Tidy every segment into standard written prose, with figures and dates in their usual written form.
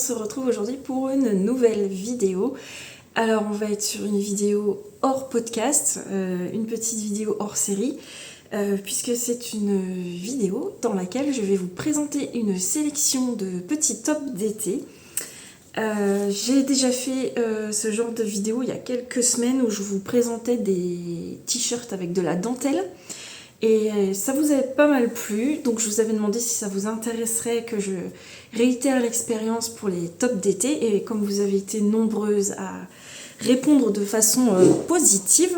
se retrouve aujourd'hui pour une nouvelle vidéo. Alors on va être sur une vidéo hors podcast, une petite vidéo hors série, puisque c'est une vidéo dans laquelle je vais vous présenter une sélection de petits tops d'été. J'ai déjà fait ce genre de vidéo il y a quelques semaines où je vous présentais des t-shirts avec de la dentelle. Et ça vous avait pas mal plu, donc je vous avais demandé si ça vous intéresserait que je réitère l'expérience pour les tops d'été. Et comme vous avez été nombreuses à répondre de façon positive,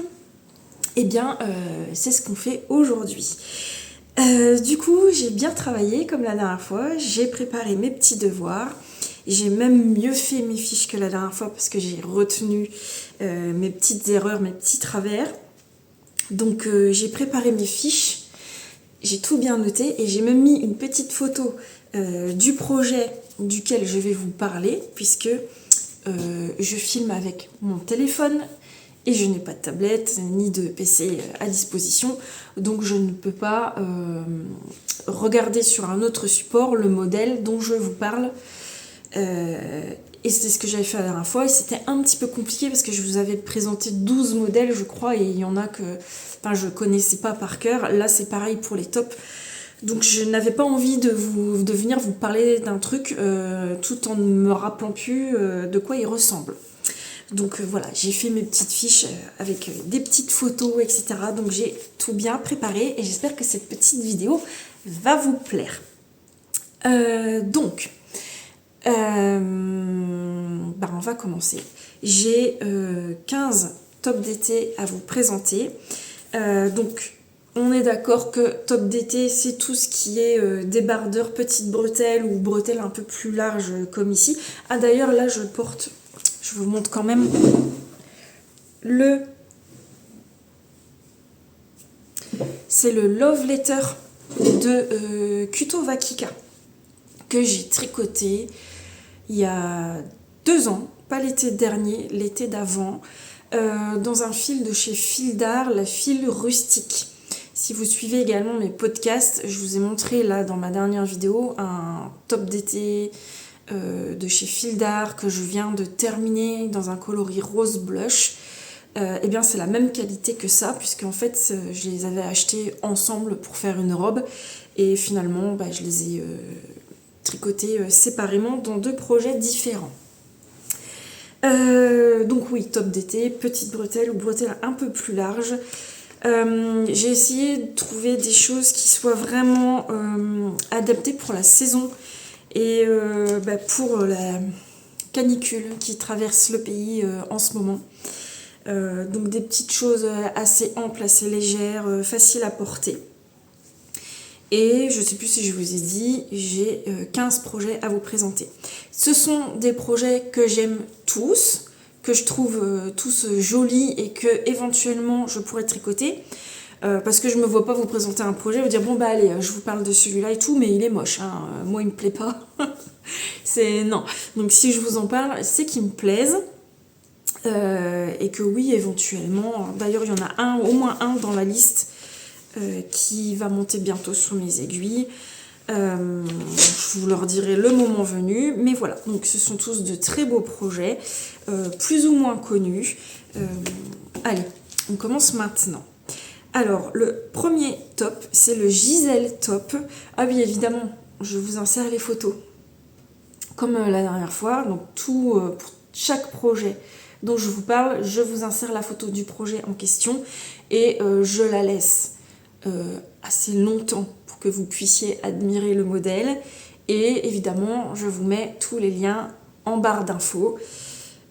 eh bien c'est ce qu'on fait aujourd'hui. Du coup, j'ai bien travaillé comme la dernière fois, j'ai préparé mes petits devoirs. J'ai même mieux fait mes fiches que la dernière fois parce que j'ai retenu mes petites erreurs, mes petits travers. Donc j'ai préparé mes fiches, j'ai tout bien noté et j'ai même mis une petite photo du projet duquel je vais vous parler, puisque je filme avec mon téléphone et je n'ai pas de tablette ni de PC à disposition, donc je ne peux pas regarder sur un autre support le modèle dont je vous parle. Et c'est ce que j'avais fait la dernière fois et c'était un petit peu compliqué parce que je vous avais présenté 12 modèles je crois, et il y en a que je connaissais pas par cœur. Là c'est pareil pour les tops, donc je n'avais pas envie de venir vous parler d'un truc tout en ne me rappelant plus de quoi il ressemble. Donc voilà, j'ai fait mes petites fiches avec des petites photos, etc. Donc j'ai tout bien préparé et j'espère que cette petite vidéo va vous plaire. On va commencer. J'ai 15 tops d'été à vous présenter. Donc on est d'accord que top d'été c'est tout ce qui est débardeur, petite bretelle ou bretelle un peu plus large comme ici. Ah d'ailleurs là je porte, je vous montre quand même c'est le Love Letter de Kuto Vakika que j'ai tricoté il y a 2 ans, pas l'été dernier, l'été d'avant, dans un fil de chez Fil d'Art, la fil rustique. Si vous suivez également mes podcasts, je vous ai montré là dans ma dernière vidéo un top d'été de chez Fil d'Art que je viens de terminer dans un coloris rose blush. Eh bien c'est la même qualité que ça, puisque en fait je les avais achetés ensemble pour faire une robe et finalement je les ai tricotés séparément dans 2 projets différents. Donc oui, top d'été, petite bretelle ou bretelle un peu plus large. J'ai essayé de trouver des choses qui soient vraiment adaptées pour la saison et pour la canicule qui traverse le pays en ce moment. Donc des petites choses assez amples, assez légères, faciles à porter. Et je ne sais plus si je vous ai dit, j'ai 15 projets à vous présenter. Ce sont des projets que j'aime tous, que je trouve tous jolis et que éventuellement je pourrais tricoter. Parce que je me vois pas vous présenter un projet, vous dire bon allez, je vous parle de celui-là et tout, mais il est moche, hein. Moi il me plaît pas. Non. Donc si je vous en parle, c'est qu'il me plaise. Et que oui, éventuellement, d'ailleurs il y en a au moins un dans la liste qui va monter bientôt sur mes aiguilles. Je vous leur dirai le moment venu, mais voilà, donc ce sont tous de très beaux projets, plus ou moins connus. Allez, on commence maintenant. Alors, le premier top, c'est le Giselle top. Ah oui, évidemment, je vous insère les photos. Comme la dernière fois, donc pour chaque projet dont je vous parle, je vous insère la photo du projet en question et je la laisse assez longtemps pour que vous puissiez admirer le modèle, et évidemment je vous mets tous les liens en barre d'infos,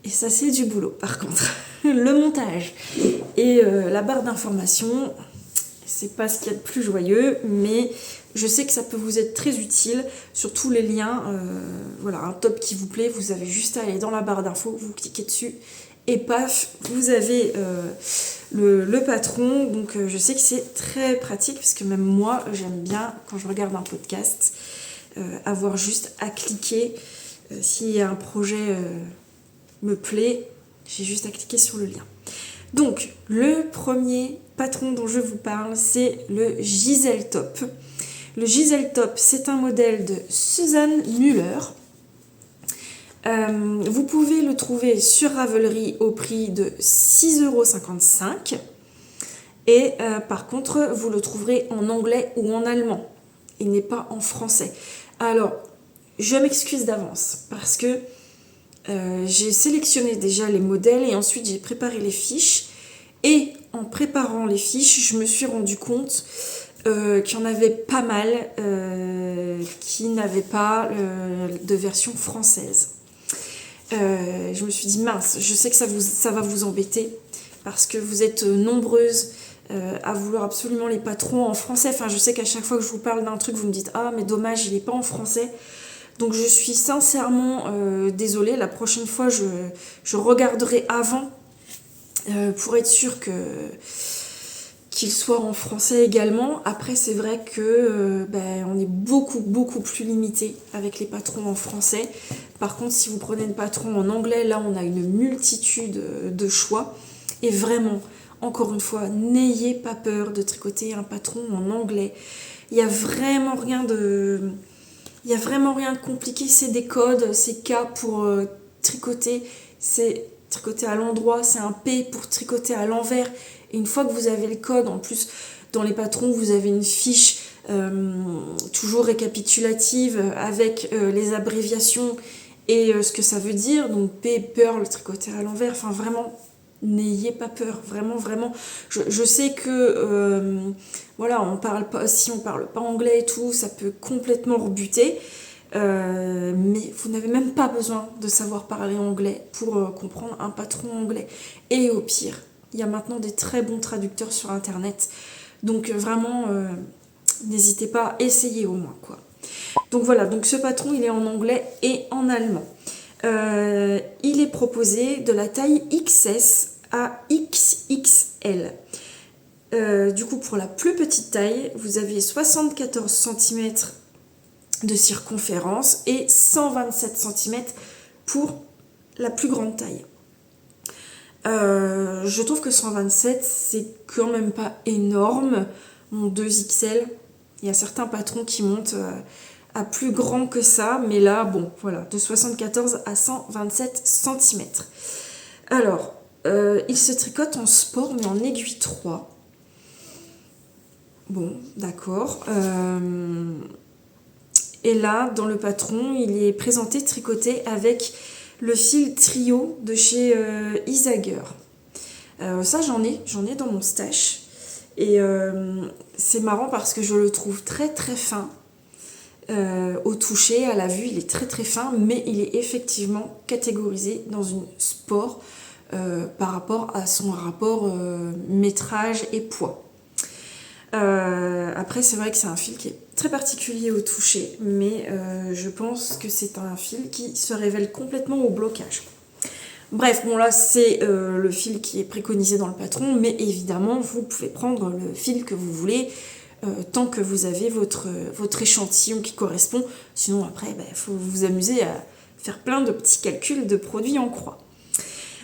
et ça c'est du boulot par contre. Le montage et la barre d'information, c'est pas ce qu'il y a de plus joyeux, mais je sais que ça peut vous être très utile, surtout les liens. Voilà, un top qui vous plaît, vous avez juste à aller dans la barre d'infos, vous cliquez dessus et paf, vous avez le patron. Donc je sais que c'est très pratique, parce que même moi j'aime bien, quand je regarde un podcast, avoir juste à cliquer. Si un projet me plaît, j'ai juste à cliquer sur le lien. Donc le premier patron dont je vous parle, c'est le Giselle Top. Le Giselle Top, c'est un modèle de Suzanne Müller. Vous pouvez le trouver sur Ravelry au prix de 6,55 €. Et par contre, vous le trouverez en anglais ou en allemand. Il n'est pas en français. Alors, je m'excuse d'avance parce que j'ai sélectionné déjà les modèles et ensuite j'ai préparé les fiches. Et en préparant les fiches, je me suis rendu compte qu'il y en avait pas mal qui n'avaient pas de version française. Je me suis dit mince, je sais que ça va vous embêter parce que vous êtes nombreuses à vouloir absolument les patrons en français. Enfin, je sais qu'à chaque fois que je vous parle d'un truc, vous me dites ah mais dommage, il n'est pas en français. Donc je suis sincèrement désolée. La prochaine fois, je regarderai avant pour être sûre qu'il soit en français également. Après, c'est vrai que on est beaucoup plus limité avec les patrons en français. Par contre, si vous prenez le patron en anglais, là, on a une multitude de choix. Et vraiment, encore une fois, n'ayez pas peur de tricoter un patron en anglais. Il n'y a vraiment rien de compliqué. C'est des codes, c'est K pour tricoter, c'est tricoter à l'endroit, c'est un P pour tricoter à l'envers. Et une fois que vous avez le code, en plus, dans les patrons, vous avez une fiche toujours récapitulative avec les abréviations et ce que ça veut dire. Donc P, pearl, tricoter à l'envers. Enfin, vraiment, n'ayez pas peur. Vraiment. Je sais que, si on parle pas anglais et tout, ça peut complètement rebuter. Mais vous n'avez même pas besoin de savoir parler anglais pour comprendre un patron anglais. Et au pire, il y a maintenant des très bons traducteurs sur internet. Donc vraiment, n'hésitez pas à essayer au moins, quoi. Donc voilà, donc ce patron, il est en anglais et en allemand. Il est proposé de la taille XS à XXL. Du coup, pour la plus petite taille, vous avez 74 cm de circonférence et 127 cm pour la plus grande taille. Je trouve que 127, c'est quand même pas énorme. Mon 2XL, il y a certains patrons qui montent à plus grand que ça, mais là, bon, voilà, de 74 à 127 cm. Alors, il se tricote en sport, mais en aiguille 3. Bon, d'accord. Et là, dans le patron, il est présenté tricoté avec le fil trio de chez Isager. Ça, j'en ai dans mon stash. Et c'est marrant parce que je le trouve très fin. Au toucher, à la vue, il est très fin, mais il est effectivement catégorisé dans une sport par rapport à son rapport métrage et poids. Après, c'est vrai que c'est un fil qui est très particulier au toucher, mais je pense que c'est un fil qui se révèle complètement au blocage. Bref, bon là c'est le fil qui est préconisé dans le patron, mais évidemment vous pouvez prendre le fil que vous voulez tant que vous avez votre échantillon qui correspond. Sinon après, faut vous amuser à faire plein de petits calculs de produits en croix.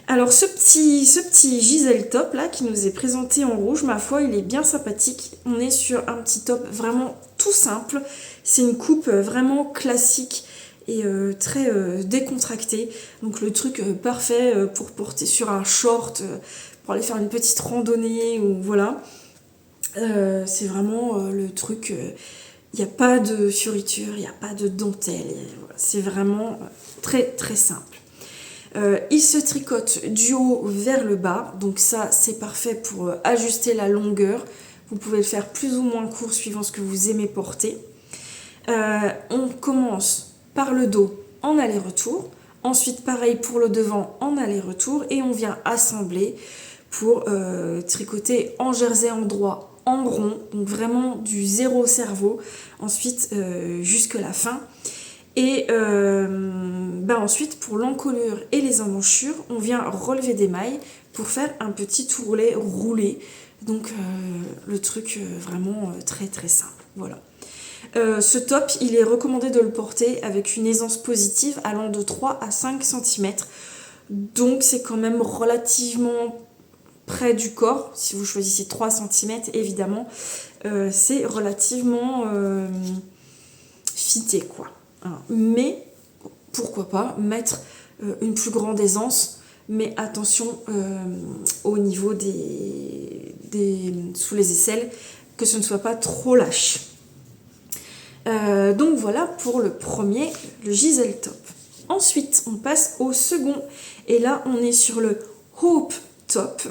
Alors ce petit Giselle top là qui nous est présenté en rouge, ma foi il est bien sympathique. On est sur un petit top vraiment tout simple. C'est une coupe vraiment classique et très décontractée. Donc le truc parfait pour porter sur un short, pour aller faire une petite randonnée ou voilà. C'est vraiment le truc, il n'y a pas de fioriture, il n'y a pas de dentelle. Voilà, c'est vraiment très simple. Il se tricote du haut vers le bas, donc ça c'est parfait pour ajuster la longueur. Vous pouvez le faire plus ou moins court suivant ce que vous aimez porter. On commence par le dos en aller-retour, ensuite pareil pour le devant en aller-retour et on vient assembler pour tricoter en jersey endroit en rond, donc vraiment du zéro cerveau, ensuite jusque la fin. Et ensuite pour l'encolure et les emmanchures, on vient relever des mailles pour faire un petit tourlet roulé. Donc le truc vraiment très simple. Voilà. Ce top, il est recommandé de le porter avec une aisance positive allant de 3 à 5 cm. Donc c'est quand même relativement près du corps. Si vous choisissez 3 cm, évidemment, c'est relativement fité, quoi. Mais pourquoi pas mettre une plus grande aisance, mais attention au niveau sous les aisselles, que ce ne soit pas trop lâche. Donc voilà pour le premier, le Giselle Top. Ensuite, on passe au second, et là on est sur le Hope Top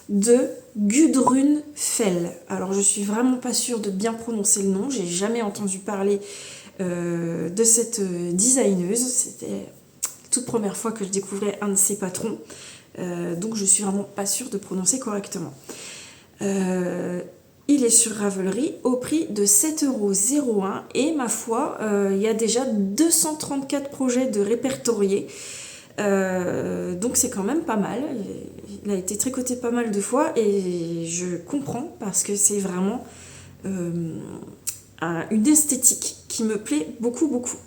de Gudrun Fell. Alors je suis vraiment pas sûre de bien prononcer le nom, j'ai jamais entendu parler de cette designeuse, c'était la toute première fois que je découvrais un de ses patrons, donc je suis vraiment pas sûre de prononcer correctement. Il est sur Ravelry au prix de 7,01 € et ma foi, il y a déjà 234 projets de répertoriés. Donc c'est quand même pas mal. Il a été tricoté pas mal de fois et je comprends parce que c'est vraiment une esthétique qui me plaît beaucoup beaucoup.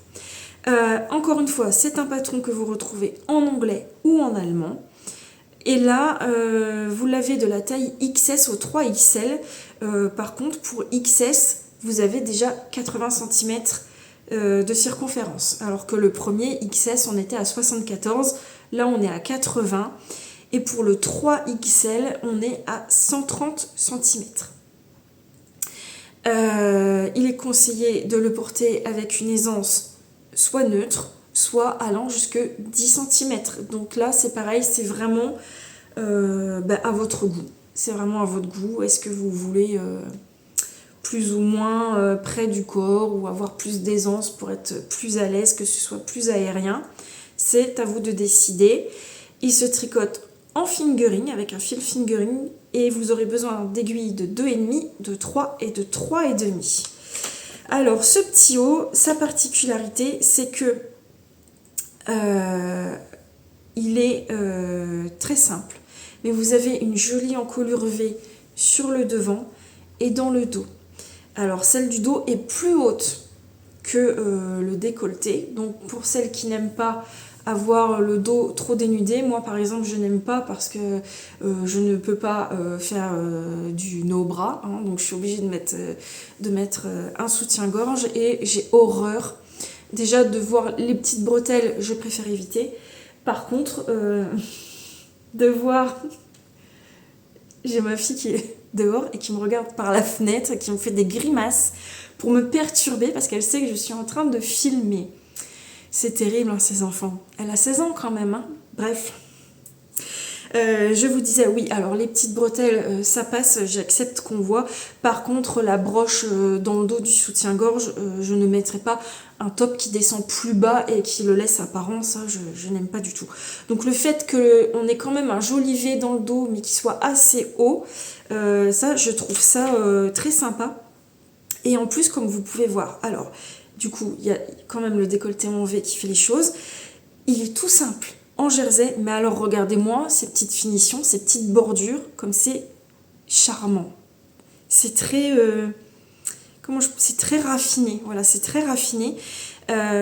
Encore une fois, c'est un patron que vous retrouvez en anglais ou en allemand. Et là, vous l'avez de la taille XS au 3XL. Par contre, pour XS, vous avez déjà 80 cm de circonférence. Alors que le premier XS, on était à 74. Là, on est à 80. Et pour le 3XL, on est à 130 cm. Il est conseillé de le porter avec une aisance soit neutre, soit allant jusque 10 cm. Donc là, c'est pareil, c'est vraiment à votre goût. C'est vraiment à votre goût. Est-ce que vous voulez plus ou moins près du corps ou avoir plus d'aisance pour être plus à l'aise, que ce soit plus aérien? C'est à vous de décider. Il se tricote en fingering, avec un fil fingering, et vous aurez besoin d'aiguilles de 2,5, de 3 et de 3,5. Alors, ce petit haut, sa particularité, c'est que il est très simple, mais vous avez une jolie encolure V sur le devant et dans le dos. Alors, celle du dos est plus haute que le décolleté, donc pour celles qui n'aiment pas avoir le dos trop dénudé, moi par exemple je n'aime pas parce que je ne peux pas faire du no-bras, hein, donc je suis obligée de mettre un soutien-gorge et j'ai horreur déjà de voir les petites bretelles, je préfère éviter. Par contre, de voir, j'ai ma fille qui est dehors et qui me regarde par la fenêtre, qui me fait des grimaces pour me perturber parce qu'elle sait que je suis en train de filmer. C'est terrible, hein, ces enfants. Elle a 16 ans quand même, hein. Bref. Je vous disais, oui, alors les petites bretelles, ça passe, j'accepte qu'on voit. Par contre, la broche dans le dos du soutien-gorge, je ne mettrai pas un top qui descend plus bas et qui le laisse apparent, ça, je n'aime pas du tout. Donc le fait qu'on ait quand même un joli V dans le dos, mais qui soit assez haut, ça, je trouve ça très sympa. Et en plus, comme vous pouvez voir, alors... Du coup, il y a quand même le décolleté en V qui fait les choses. Il est tout simple, en jersey, mais alors regardez-moi ces petites finitions, ces petites bordures, comme c'est charmant. C'est très, c'est très raffiné, voilà, c'est très raffiné,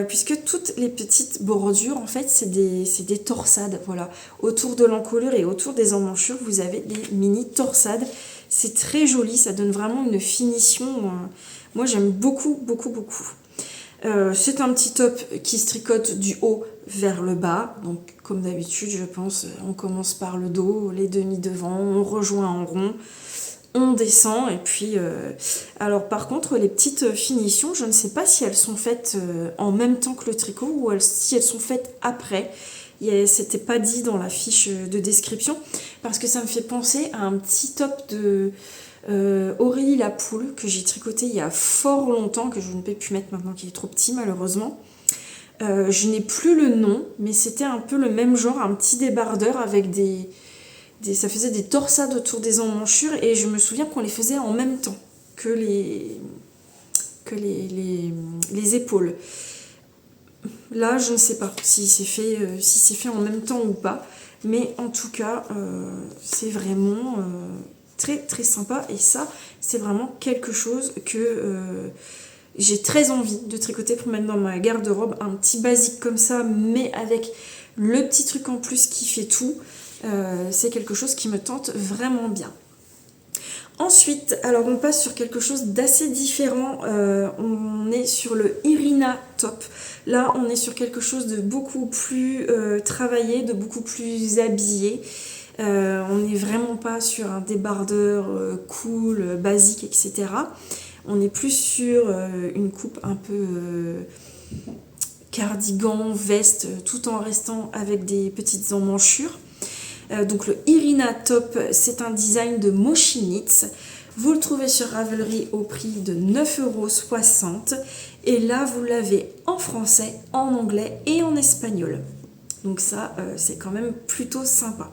puisque toutes les petites bordures, en fait, c'est des torsades, voilà. Autour de l'encolure et autour des emmanchures, vous avez des mini torsades. C'est très joli, ça donne vraiment une finition. Moi, j'aime beaucoup, beaucoup, beaucoup. C'est un petit top qui se tricote du haut vers le bas, donc comme d'habitude je pense on commence par le dos, les demi devant, on rejoint en rond, on descend et puis alors par contre les petites finitions, je ne sais pas si elles sont faites en même temps que le tricot ou si elles sont faites après. C'était pas dit dans la fiche de description parce que ça me fait penser à un petit top de Aurélie la poule que j'ai tricoté il y a fort longtemps, que je ne peux plus mettre maintenant qu'il est trop petit malheureusement. Je n'ai plus le nom, mais c'était un peu le même genre, un petit débardeur avec ça faisait des torsades autour des emmanchures et je me souviens qu'on les faisait en même temps que les épaules. Là, je ne sais pas si c'est fait en même temps ou pas, mais en tout cas, c'est vraiment très très sympa et ça, c'est vraiment quelque chose que j'ai très envie de tricoter pour mettre dans ma garde-robe, un petit basique comme ça, mais avec le petit truc en plus qui fait tout. C'est quelque chose qui me tente vraiment bien. Ensuite, alors on passe sur quelque chose d'assez différent. On est sur le Irina Top. Là, on est sur quelque chose de beaucoup plus travaillé, de beaucoup plus habillé. On n'est vraiment pas sur un débardeur cool, basique, etc. On est plus sur une coupe un peu cardigan, veste, tout en restant avec des petites emmanchures. Donc le Irina Top, c'est un design de Moschinitz. Vous le trouvez sur Ravelry au prix de 9,60 €. Et là, vous l'avez en français, en anglais et en espagnol. Donc ça, c'est quand même plutôt sympa.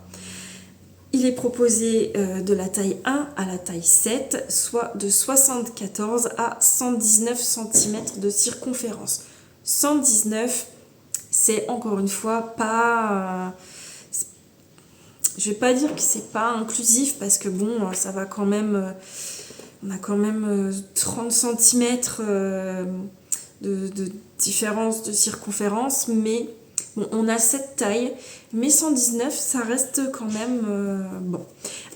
Il est proposé de la taille 1 à la taille 7, soit de 74 à 119 cm de circonférence. 119, c'est encore une fois pas... je vais pas dire que c'est pas inclusif parce que bon, ça va quand même... on a quand même 30 cm de différence de circonférence, mais bon, on a cette taille, mais 119, ça reste quand même bon.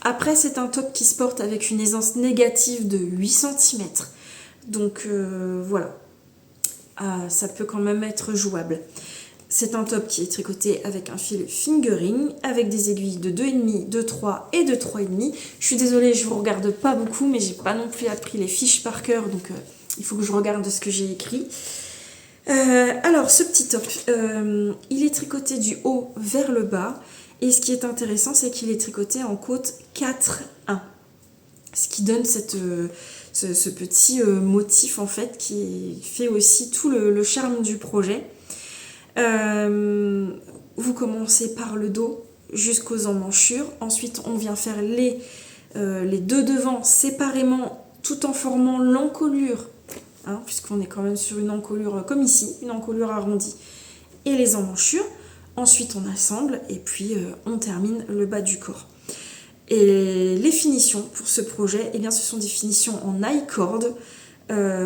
Après, c'est un top qui se porte avec une aisance négative de 8 cm. Donc voilà, ça peut quand même être jouable. C'est un top qui est tricoté avec un fil fingering, avec des aiguilles de 2,5, de 3 et de 3,5. Je suis désolée, je ne vous regarde pas beaucoup, mais j'ai pas non plus appris les fiches par cœur, donc il faut que je regarde ce que j'ai écrit. Alors, ce petit top, il est tricoté du haut vers le bas, et ce qui est intéressant, c'est qu'il est tricoté en côte 4-1, ce qui donne ce petit motif, en fait, qui fait aussi tout le charme du projet. Vous commencez par le dos jusqu'aux emmanchures. Ensuite, on vient faire les deux devants séparément tout en formant l'encolure, hein, puisqu'on est quand même sur une encolure comme ici, une encolure arrondie, et les emmanchures. Ensuite, on assemble et puis on termine le bas du corps. Et les finitions pour ce projet, eh bien, ce sont des finitions en I-cord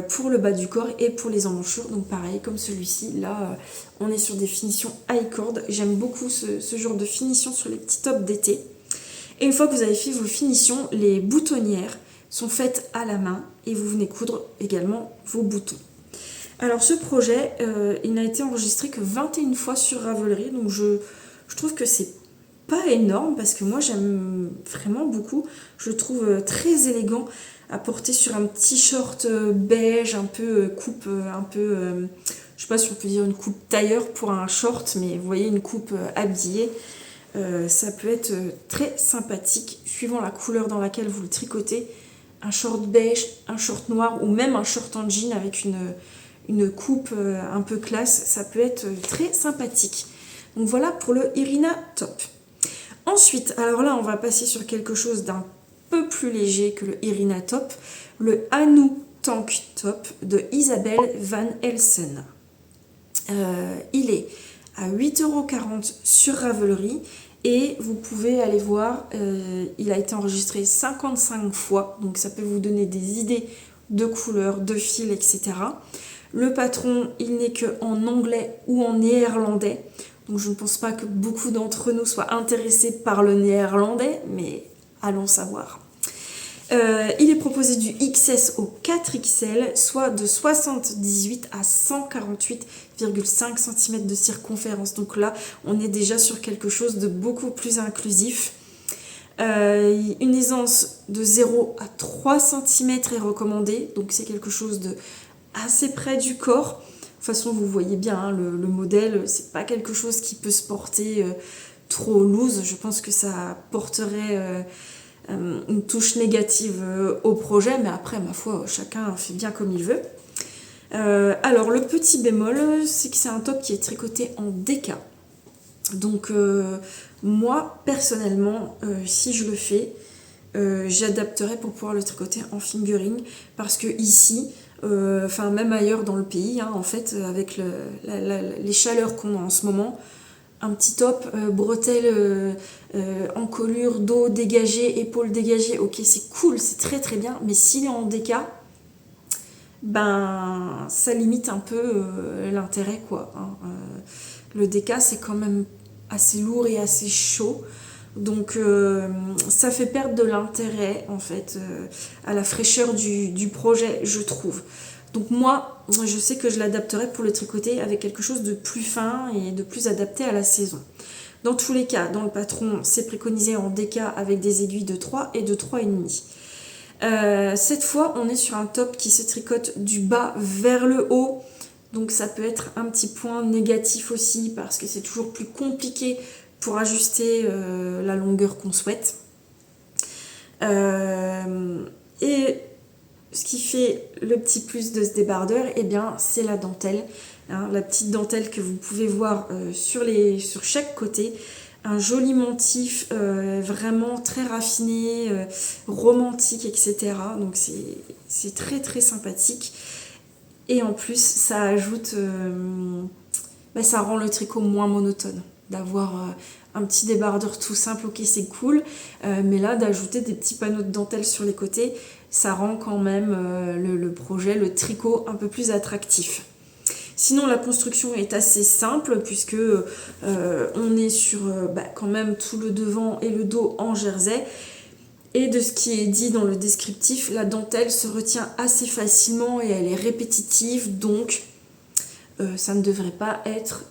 pour le bas du corps et pour les emmanchures. Donc pareil, comme celui-ci, là, on est sur des finitions I-cord. J'aime beaucoup ce genre de finition sur les petits tops d'été. Et une fois que vous avez fait vos finitions, les boutonnières sont faites à la main et vous venez coudre également vos boutons. Alors ce projet, il n'a été enregistré que 21 fois sur Ravelry, donc je trouve que c'est pas énorme parce que moi j'aime vraiment beaucoup. Je le trouve très élégant à porter sur un petit short beige, un peu coupe, un peu, je sais pas si on peut dire une coupe tailleur pour un short, mais vous voyez, une coupe habillée. Ça peut être très sympathique suivant la couleur dans laquelle vous le tricotez. Un short beige, un short noir ou même un short en jean avec une coupe un peu classe, ça peut être très sympathique. Donc voilà pour le Irina Top. Ensuite, alors là on va passer sur quelque chose d'un peu plus léger que le Irina Top, le Anu Tank Top de Isabelle Van Elsen. Il est à 8,40 € sur Ravelry et vous pouvez aller voir, il a été enregistré 55 fois, donc ça peut vous donner des idées de couleurs, de fils, etc. Le patron, il n'est qu'en anglais ou en néerlandais, donc je ne pense pas que beaucoup d'entre nous soient intéressés par le néerlandais, mais allons savoir. Il est proposé du XS au 4XL, soit de 78 à 148,5 cm de circonférence. Donc là, on est déjà sur quelque chose de beaucoup plus inclusif. Une aisance de 0 à 3 cm est recommandée, donc c'est quelque chose de assez près du corps. De toute façon, vous voyez bien, hein, le modèle, c'est pas quelque chose qui peut se porter trop loose. Je pense que ça porterait une touche négative au projet, mais après, ma foi, chacun fait bien comme il veut. Alors, le petit bémol, c'est que c'est un top qui est tricoté en DK. Donc, moi, personnellement, si je le fais, j'adapterai pour pouvoir le tricoter en fingering, parce que ici, enfin même ailleurs dans le pays, hein, en fait, avec les chaleurs qu'on a en ce moment, un petit top, bretelles, encolure, dos dégagé, épaules dégagées, ok, c'est cool, c'est très très bien, mais s'il est en DK, ben ça limite un peu l'intérêt, quoi, hein. Le DK, c'est quand même assez lourd et assez chaud. Donc ça fait perdre de l'intérêt en fait à la fraîcheur du projet, je trouve. Donc moi, je sais que je l'adapterai pour le tricoter avec quelque chose de plus fin et de plus adapté à la saison. Dans tous les cas, dans le patron, c'est préconisé en DK avec des aiguilles de 3 et de 3,5. Cette fois, on est sur un top qui se tricote du bas vers le haut. Donc ça peut être un petit point négatif aussi parce que c'est toujours plus compliqué pour ajuster la longueur qu'on souhaite. Et ce qui fait le petit plus de ce débardeur, eh bien, c'est la dentelle. Hein, la petite dentelle que vous pouvez voir sur chaque côté. Un joli motif vraiment très raffiné, romantique, etc. Donc c'est très très sympathique. Et en plus, ça ajoute... ça rend le tricot moins monotone. D'avoir un petit débardeur tout simple, ok, c'est cool. Mais là, d'ajouter des petits panneaux de dentelle sur les côtés, ça rend quand même le projet, le tricot un peu plus attractif. Sinon, la construction est assez simple puisque on est sur quand même tout le devant et le dos en jersey. Et de ce qui est dit dans le descriptif, la dentelle se retient assez facilement et elle est répétitive, donc ça ne devrait pas être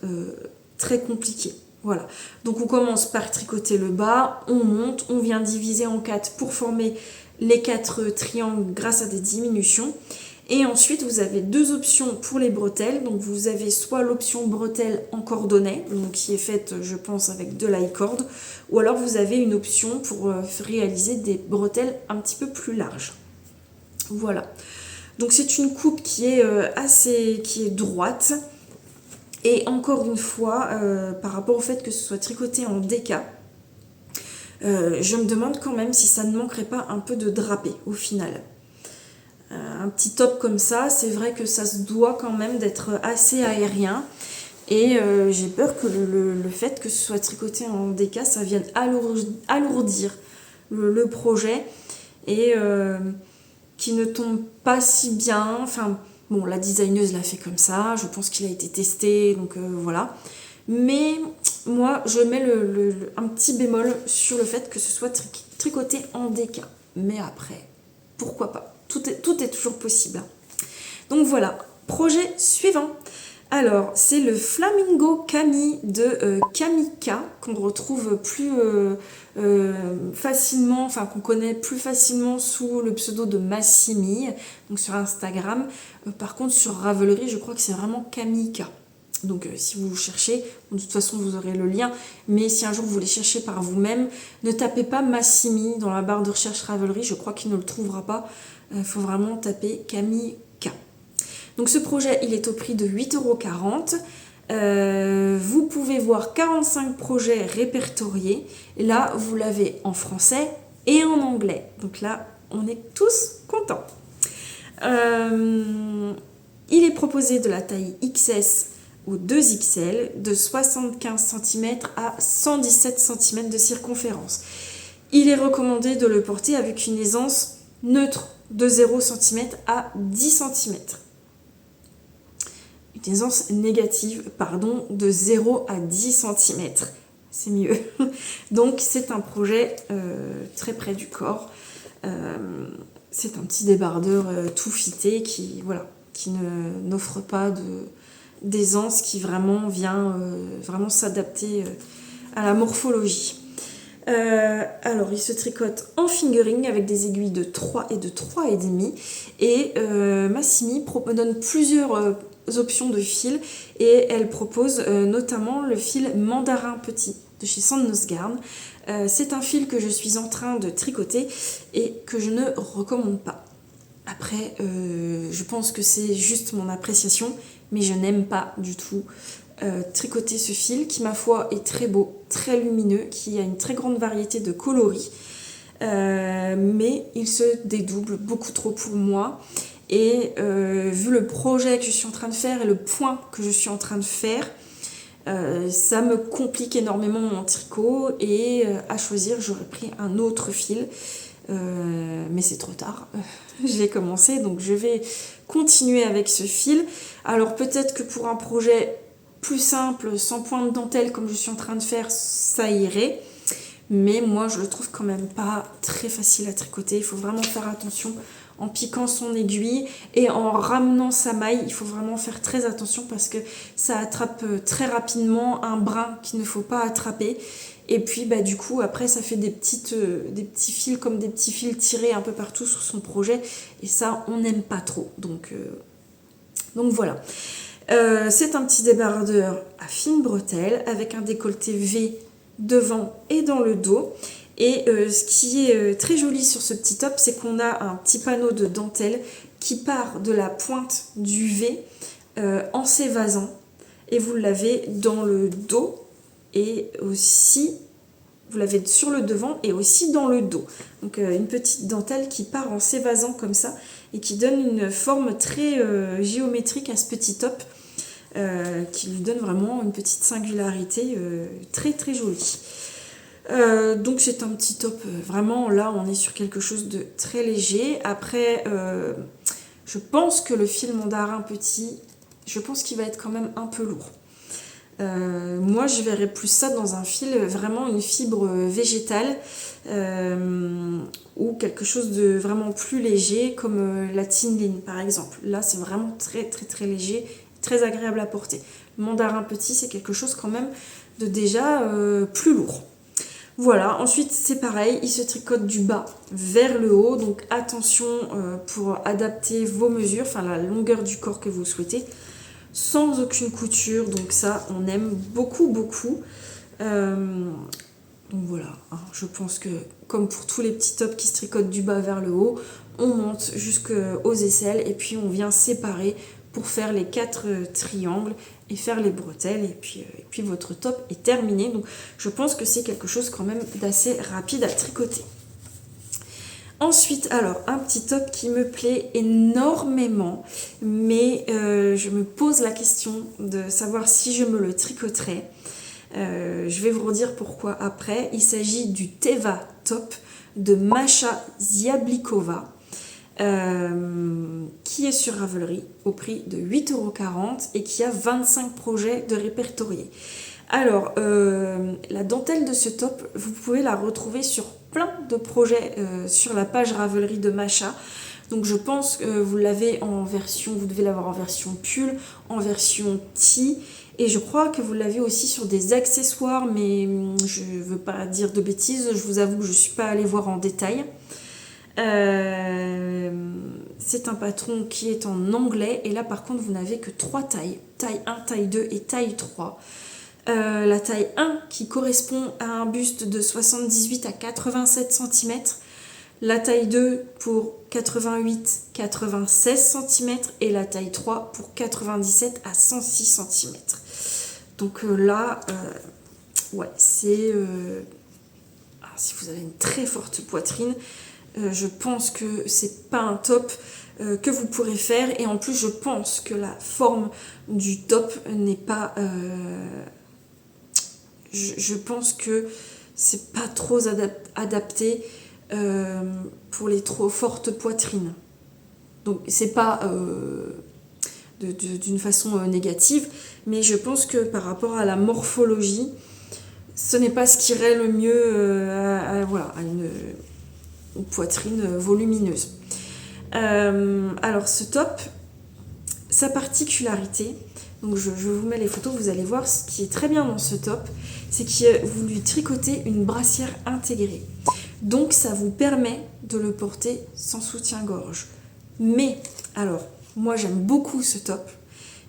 très compliqué. Voilà, donc on commence par tricoter le bas, on monte, on vient diviser en 4 pour former les 4 triangles grâce à des diminutions. Et ensuite, vous avez 2 options pour les bretelles. Donc vous avez soit l'option bretelle en cordonnet, donc qui est faite, je pense, avec de l'high-cord, ou alors vous avez une option pour réaliser des bretelles un petit peu plus larges. Voilà. Donc c'est une coupe qui est qui est droite. Et encore une fois, par rapport au fait que ce soit tricoté en DK, je me demande quand même si ça ne manquerait pas un peu de drapé au final. Un petit top comme ça, c'est vrai que ça se doit quand même d'être assez aérien. Et j'ai peur que le fait que ce soit tricoté en DK, ça vienne alourdir le projet et qui ne tombe pas si bien. Enfin, bon, la designeuse l'a fait comme ça, je pense qu'il a été testé, donc voilà. Mais moi, je mets un petit bémol sur le fait que ce soit tricoté en DK. Mais après, pourquoi pas ? Tout est toujours possible. Donc voilà, projet suivant. Alors, c'est le Flamingo Cami de Kamika, qu'on retrouve plus facilement, enfin qu'on connaît plus facilement sous le pseudo de Massimi, donc sur Instagram. Par contre, sur Ravelry, je crois que c'est vraiment Kamika. Donc si vous cherchez, de toute façon vous aurez le lien, mais si un jour vous voulez chercher par vous-même, ne tapez pas Massimi dans la barre de recherche Ravelry, je crois qu'il ne le trouvera pas. Il faut vraiment taper Kamika. Donc ce projet, il est au prix de 8,40 €. Vous pouvez voir 45 projets répertoriés. Et là, vous l'avez en français et en anglais. Donc là, on est tous contents. Il est proposé de la taille XS ou 2XL, de 75 cm à 117 cm de circonférence. Il est recommandé de le porter avec une aisance neutre de 0 cm à 10 cm. Une aisance négative, de 0 à 10 cm. C'est mieux. Donc c'est un projet très près du corps. C'est un petit débardeur tout fité qui n'offre pas d'aisance, qui vraiment vient vraiment s'adapter à la morphologie. Alors il se tricote en fingering avec des aiguilles de 3 et de 3,5 et Massimi donne plusieurs options de fil et elle propose notamment le fil mandarin petit de chez Sandnesgarn. C'est un fil que je suis en train de tricoter et que je ne recommande pas. Après, je pense que c'est juste mon appréciation, mais je n'aime pas du tout tricoter ce fil qui, ma foi, est très beau, très lumineux, qui a une très grande variété de coloris, mais il se dédouble beaucoup trop pour moi. Et vu le projet que je suis en train de faire et le point que je suis en train de faire, ça me complique énormément mon tricot et à choisir, j'aurais pris un autre fil. Mais c'est trop tard, je l'ai commencé, donc je vais continuer avec ce fil. Alors peut-être que pour un projet plus simple, sans point de dentelle comme je suis en train de faire, ça irait. mais moi je le trouve quand même pas très facile à tricoter. Il faut vraiment faire attention en piquant son aiguille et en ramenant sa maille. Il faut vraiment faire très attention parce que ça attrape très rapidement un brin qu'il ne faut pas attraper. Et puis du coup après ça fait des petits fils comme des petits fils tirés un peu partout sur son projet et ça on n'aime pas trop. Donc voilà. C'est un petit débardeur à fine bretelle avec un décolleté V devant et dans le dos. Et ce qui est très joli sur ce petit top, c'est qu'on a un petit panneau de dentelle qui part de la pointe du V en s'évasant. Et vous l'avez dans le dos et aussi, vous l'avez sur le devant et aussi dans le dos. Donc une petite dentelle qui part en s'évasant comme ça et qui donne une forme très géométrique à ce petit top. Qui lui donne vraiment une petite singularité très très jolie. Donc c'est un petit top, vraiment là on est sur quelque chose de très léger. Après je pense que le fil mandarin petit, je pense qu'il va être quand même un peu lourd. Moi je verrais plus ça dans un fil, vraiment une fibre végétale ou quelque chose de vraiment plus léger comme la Tinline par exemple. Là c'est vraiment très très très léger, très agréable à porter. Le mandarin petit c'est quelque chose quand même de déjà plus lourd. Voilà, ensuite c'est pareil, il se tricote du bas vers le haut, donc attention pour adapter vos mesures, enfin la longueur du corps que vous souhaitez, sans aucune couture, donc ça on aime beaucoup beaucoup. Donc voilà, hein, je pense que comme pour tous les petits tops qui se tricotent du bas vers le haut, on monte jusqu'aux aisselles et puis on vient séparer pour faire les 4 triangles et faire les bretelles et puis votre top est terminé. Donc je pense que c'est quelque chose quand même d'assez rapide à tricoter. Ensuite, alors un petit top qui me plaît énormément, mais je me pose la question de savoir si je me le tricoterais. Je vais vous redire pourquoi après. Il s'agit du Teva Top de Masha Ziablikova. Qui est sur Ravelry au prix de 8,40 € et qui a 25 projets de répertoriés. Alors, la dentelle de ce top, vous pouvez la retrouver sur plein de projets sur la page Ravelry de Masha. Donc je pense que vous l'avez en version, vous devez l'avoir en version pull, en version tee, et je crois que vous l'avez aussi sur des accessoires, mais je ne veux pas dire de bêtises, je vous avoue que je ne suis pas allée voir en détail. C'est un patron qui est en anglais et là par contre vous n'avez que 3 tailles, taille 1, taille 2 et taille 3. La taille 1 qui correspond à un buste de 78 à 87 cm, la taille 2 pour 88-96 cm et la taille 3 pour 97 à 106 cm. Donc là, ouais, c'est... si vous avez une très forte poitrine, je pense que c'est pas un top que vous pourrez faire et en plus je pense que la forme du top n'est pas... je pense que c'est pas trop adapté pour les trop fortes poitrines. Donc c'est pas d'une façon négative, mais je pense que par rapport à la morphologie, ce n'est pas ce qui irait le mieux à une poitrine volumineuse. Alors ce top, sa particularité, donc je vous mets les photos, vous allez voir ce qui est très bien dans ce top, c'est que vous lui tricotez une brassière intégrée. Donc ça vous permet de le porter sans soutien-gorge. Mais alors, moi j'aime beaucoup ce top,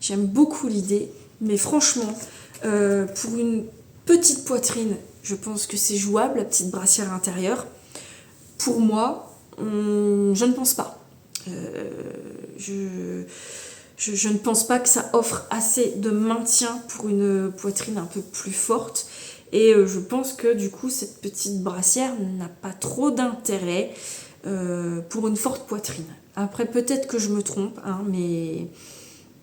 j'aime beaucoup l'idée, mais franchement, pour une petite poitrine, je pense que c'est jouable, la petite brassière intérieure. Pour moi, je ne pense pas. Je ne pense pas que ça offre assez de maintien pour une poitrine un peu plus forte. Et je pense que du coup, cette petite brassière n'a pas trop d'intérêt pour une forte poitrine. Après, peut-être que je me trompe, hein, mais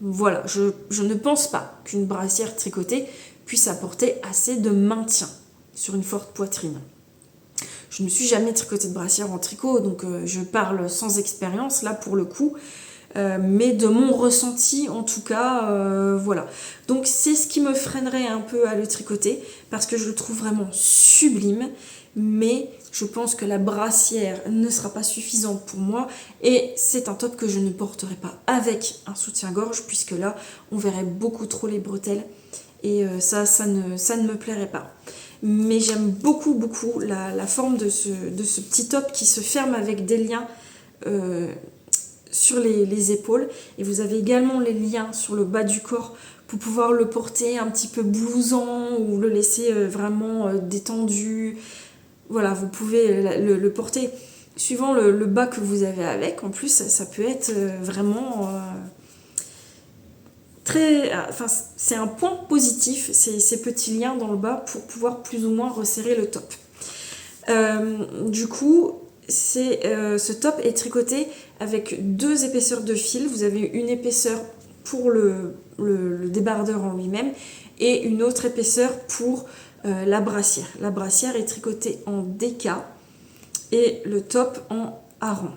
voilà, je ne pense pas qu'une brassière tricotée puisse apporter assez de maintien sur une forte poitrine. Je ne me suis jamais tricoté de brassière en tricot, donc je parle sans expérience là pour le coup. Mais de mon ressenti en tout cas, voilà. Donc c'est ce qui me freinerait un peu à le tricoter parce que je le trouve vraiment sublime. mais je pense que la brassière ne sera pas suffisante pour moi et c'est un top que je ne porterai pas avec un soutien-gorge puisque là on verrait beaucoup trop les bretelles et ça ne me plairait pas. Mais j'aime beaucoup la forme de ce petit top qui se ferme avec des liens sur les épaules, et vous avez également les liens sur le bas du corps pour pouvoir le porter un petit peu blousant ou le laisser vraiment détendu. Voilà, vous pouvez le porter suivant le bas que vous avez avec. En plus, ça peut être vraiment enfin, c'est un point positif, ces petits liens dans le bas pour pouvoir plus ou moins resserrer le top. Du coup, ce top est tricoté avec 2 épaisseurs de fil. Vous avez une épaisseur pour le débardeur en lui-même et une autre épaisseur pour la brassière. La brassière est tricotée en DK et le top en hareng.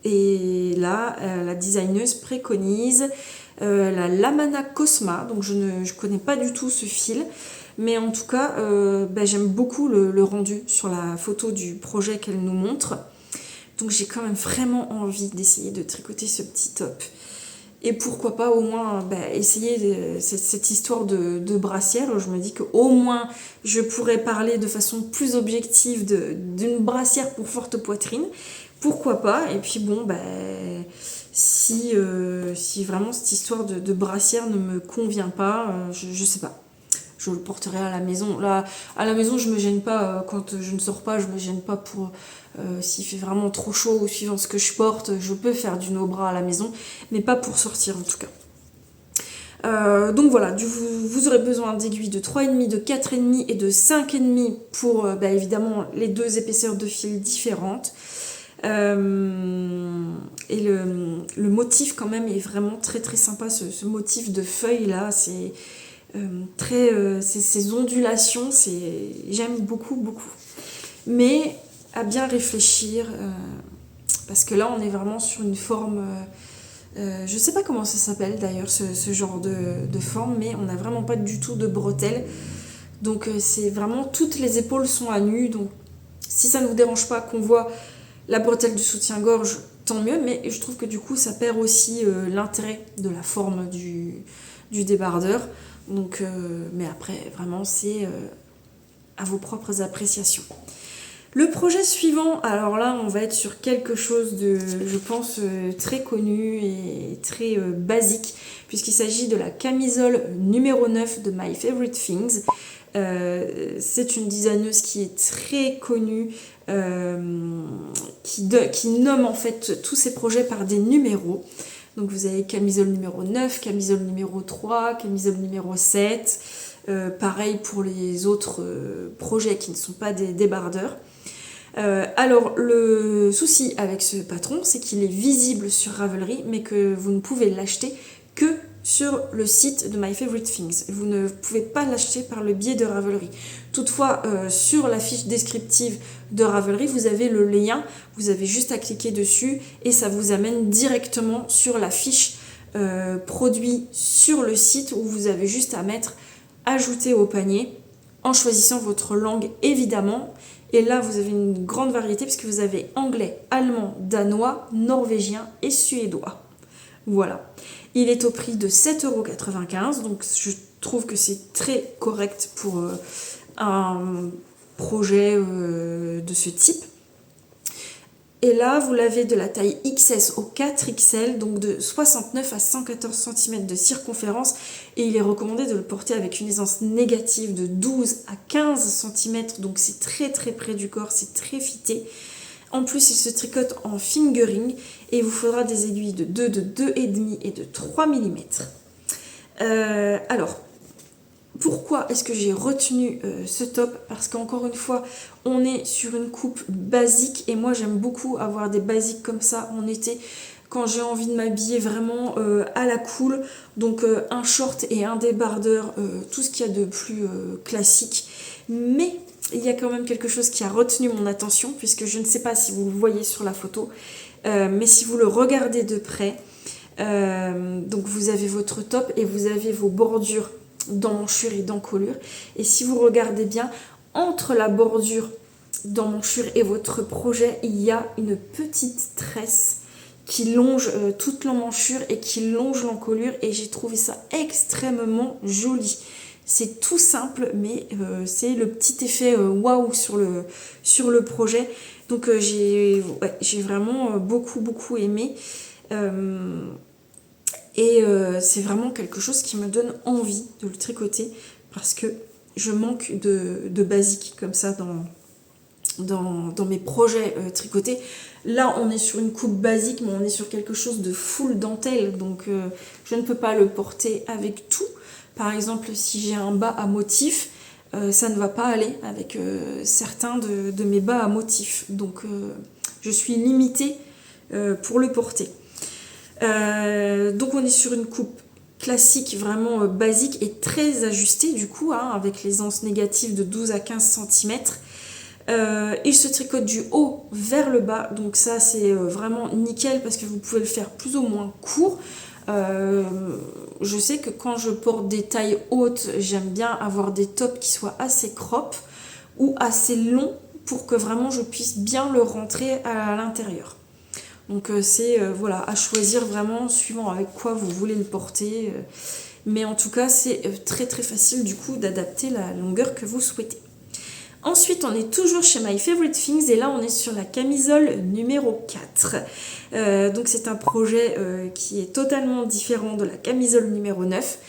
Et là, la designeuse préconise la Lamana Cosma, donc je ne connais pas du tout ce fil, mais en tout cas, j'aime beaucoup le rendu sur la photo du projet qu'elle nous montre. Donc j'ai quand même vraiment envie d'essayer de tricoter ce petit top. Et pourquoi pas au moins essayer cette histoire de brassière. Je me dis qu'au moins je pourrais parler de façon plus objective d'une brassière pour forte poitrine. Pourquoi pas. Et puis bon, si vraiment cette histoire de brassière ne me convient pas, je sais pas. Je le porterai à la maison. Là, à la maison, je me gêne pas quand je ne sors pas. Je me gêne pas pour s'il fait vraiment trop chaud ou suivant ce que je porte. Je peux faire du no-bras à la maison, mais pas pour sortir en tout cas. Donc voilà, vous aurez besoin d'aiguilles de 3,5, de 4,5 et de 5,5 pour évidemment les 2 épaisseurs de fil différentes. Et le motif quand même est vraiment très très sympa, ce motif de feuilles là, c'est ces ondulations, j'aime beaucoup. Mais à bien réfléchir, parce que là on est vraiment sur une forme, je sais pas comment ça s'appelle d'ailleurs ce genre de forme, mais on n'a vraiment pas du tout de bretelles. Donc c'est vraiment, toutes les épaules sont à nu, donc si ça ne vous dérange pas qu'on voit la bretelle du soutien-gorge, tant mieux, mais je trouve que du coup ça perd aussi l'intérêt de la forme du débardeur. Donc, mais après, vraiment, c'est à vos propres appréciations. Le projet suivant, alors là, on va être sur quelque chose de, je pense, très connu et très basique, puisqu'il s'agit de la camisole numéro 9 de My Favorite Things. C'est une designeuse qui est très connue, qui nomme en fait tous ses projets par des numéros. Donc vous avez camisole numéro 9, camisole numéro 3, camisole numéro 7. Pareil pour les autres projets qui ne sont pas des débardeurs. Alors le souci avec ce patron, c'est qu'il est visible sur Ravelry, mais que vous ne pouvez l'acheter que sur le site de My Favorite Things. Vous ne pouvez pas l'acheter par le biais de Ravelry. Toutefois, sur la fiche descriptive de Ravelry, vous avez le lien, vous avez juste à cliquer dessus et ça vous amène directement sur la fiche produit sur le site, où vous avez juste à mettre ajouter au panier en choisissant votre langue évidemment. Et là, vous avez une grande variété puisque vous avez anglais, allemand, danois, norvégien et suédois. Voilà. Il est au prix de 7,95 €, donc je trouve que c'est très correct pour un projet de ce type. Et là, vous l'avez de la taille XS au 4XL, donc de 69 à 114 cm de circonférence. Et il est recommandé de le porter avec une aisance négative de 12 à 15 cm, donc c'est très très près du corps, c'est très fité. En plus, il se tricote en fingering et il vous faudra des aiguilles de 2,5 et de 3 mm. Alors, pourquoi est-ce que j'ai retenu ce top? Parce qu'encore une fois, on est sur une coupe basique et moi j'aime beaucoup avoir des basiques comme ça en été quand j'ai envie de m'habiller vraiment à la cool. Donc un short et un débardeur, tout ce qu'il y a de plus classique. Mais il y a quand même quelque chose qui a retenu mon attention, puisque je ne sais pas si vous le voyez sur la photo, mais si vous le regardez de près, donc vous avez votre top et vous avez vos bordures d'emmanchure et d'encolure. Et si vous regardez bien, entre la bordure d'emmanchure et votre projet, il y a une petite tresse qui longe toute l'emmanchure et qui longe l'encolure, et j'ai trouvé ça extrêmement joli. C'est tout simple, mais c'est le petit effet waouh sur le projet. Donc j'ai vraiment beaucoup aimé. C'est vraiment quelque chose qui me donne envie de le tricoter, parce que je manque de basique comme ça dans mes projets tricotés. Là, on est sur une coupe basique, mais on est sur quelque chose de full dentelle, donc je ne peux pas le porter avec tout. Par exemple, si j'ai un bas à motif, ça ne va pas aller avec certains de mes bas à motif. Donc, je suis limitée pour le porter. Donc, on est sur une coupe classique, vraiment basique et très ajustée, du coup, avec les anses négatives de 12 à 15 cm. Il se tricote du haut vers le bas, donc ça c'est vraiment nickel parce que vous pouvez le faire plus ou moins court. Je sais que quand je porte des tailles hautes, j'aime bien avoir des tops qui soient assez crop ou assez longs pour que vraiment je puisse bien le rentrer à l'intérieur. Donc c'est voilà, à choisir vraiment suivant avec quoi vous voulez le porter. Mais en tout cas c'est très facile du coup d'adapter la longueur que vous souhaitez. Ensuite, on est toujours chez My Favorite Things et là, on est sur la camisole numéro 4. Donc, c'est un projet qui est totalement différent de la camisole numéro 9.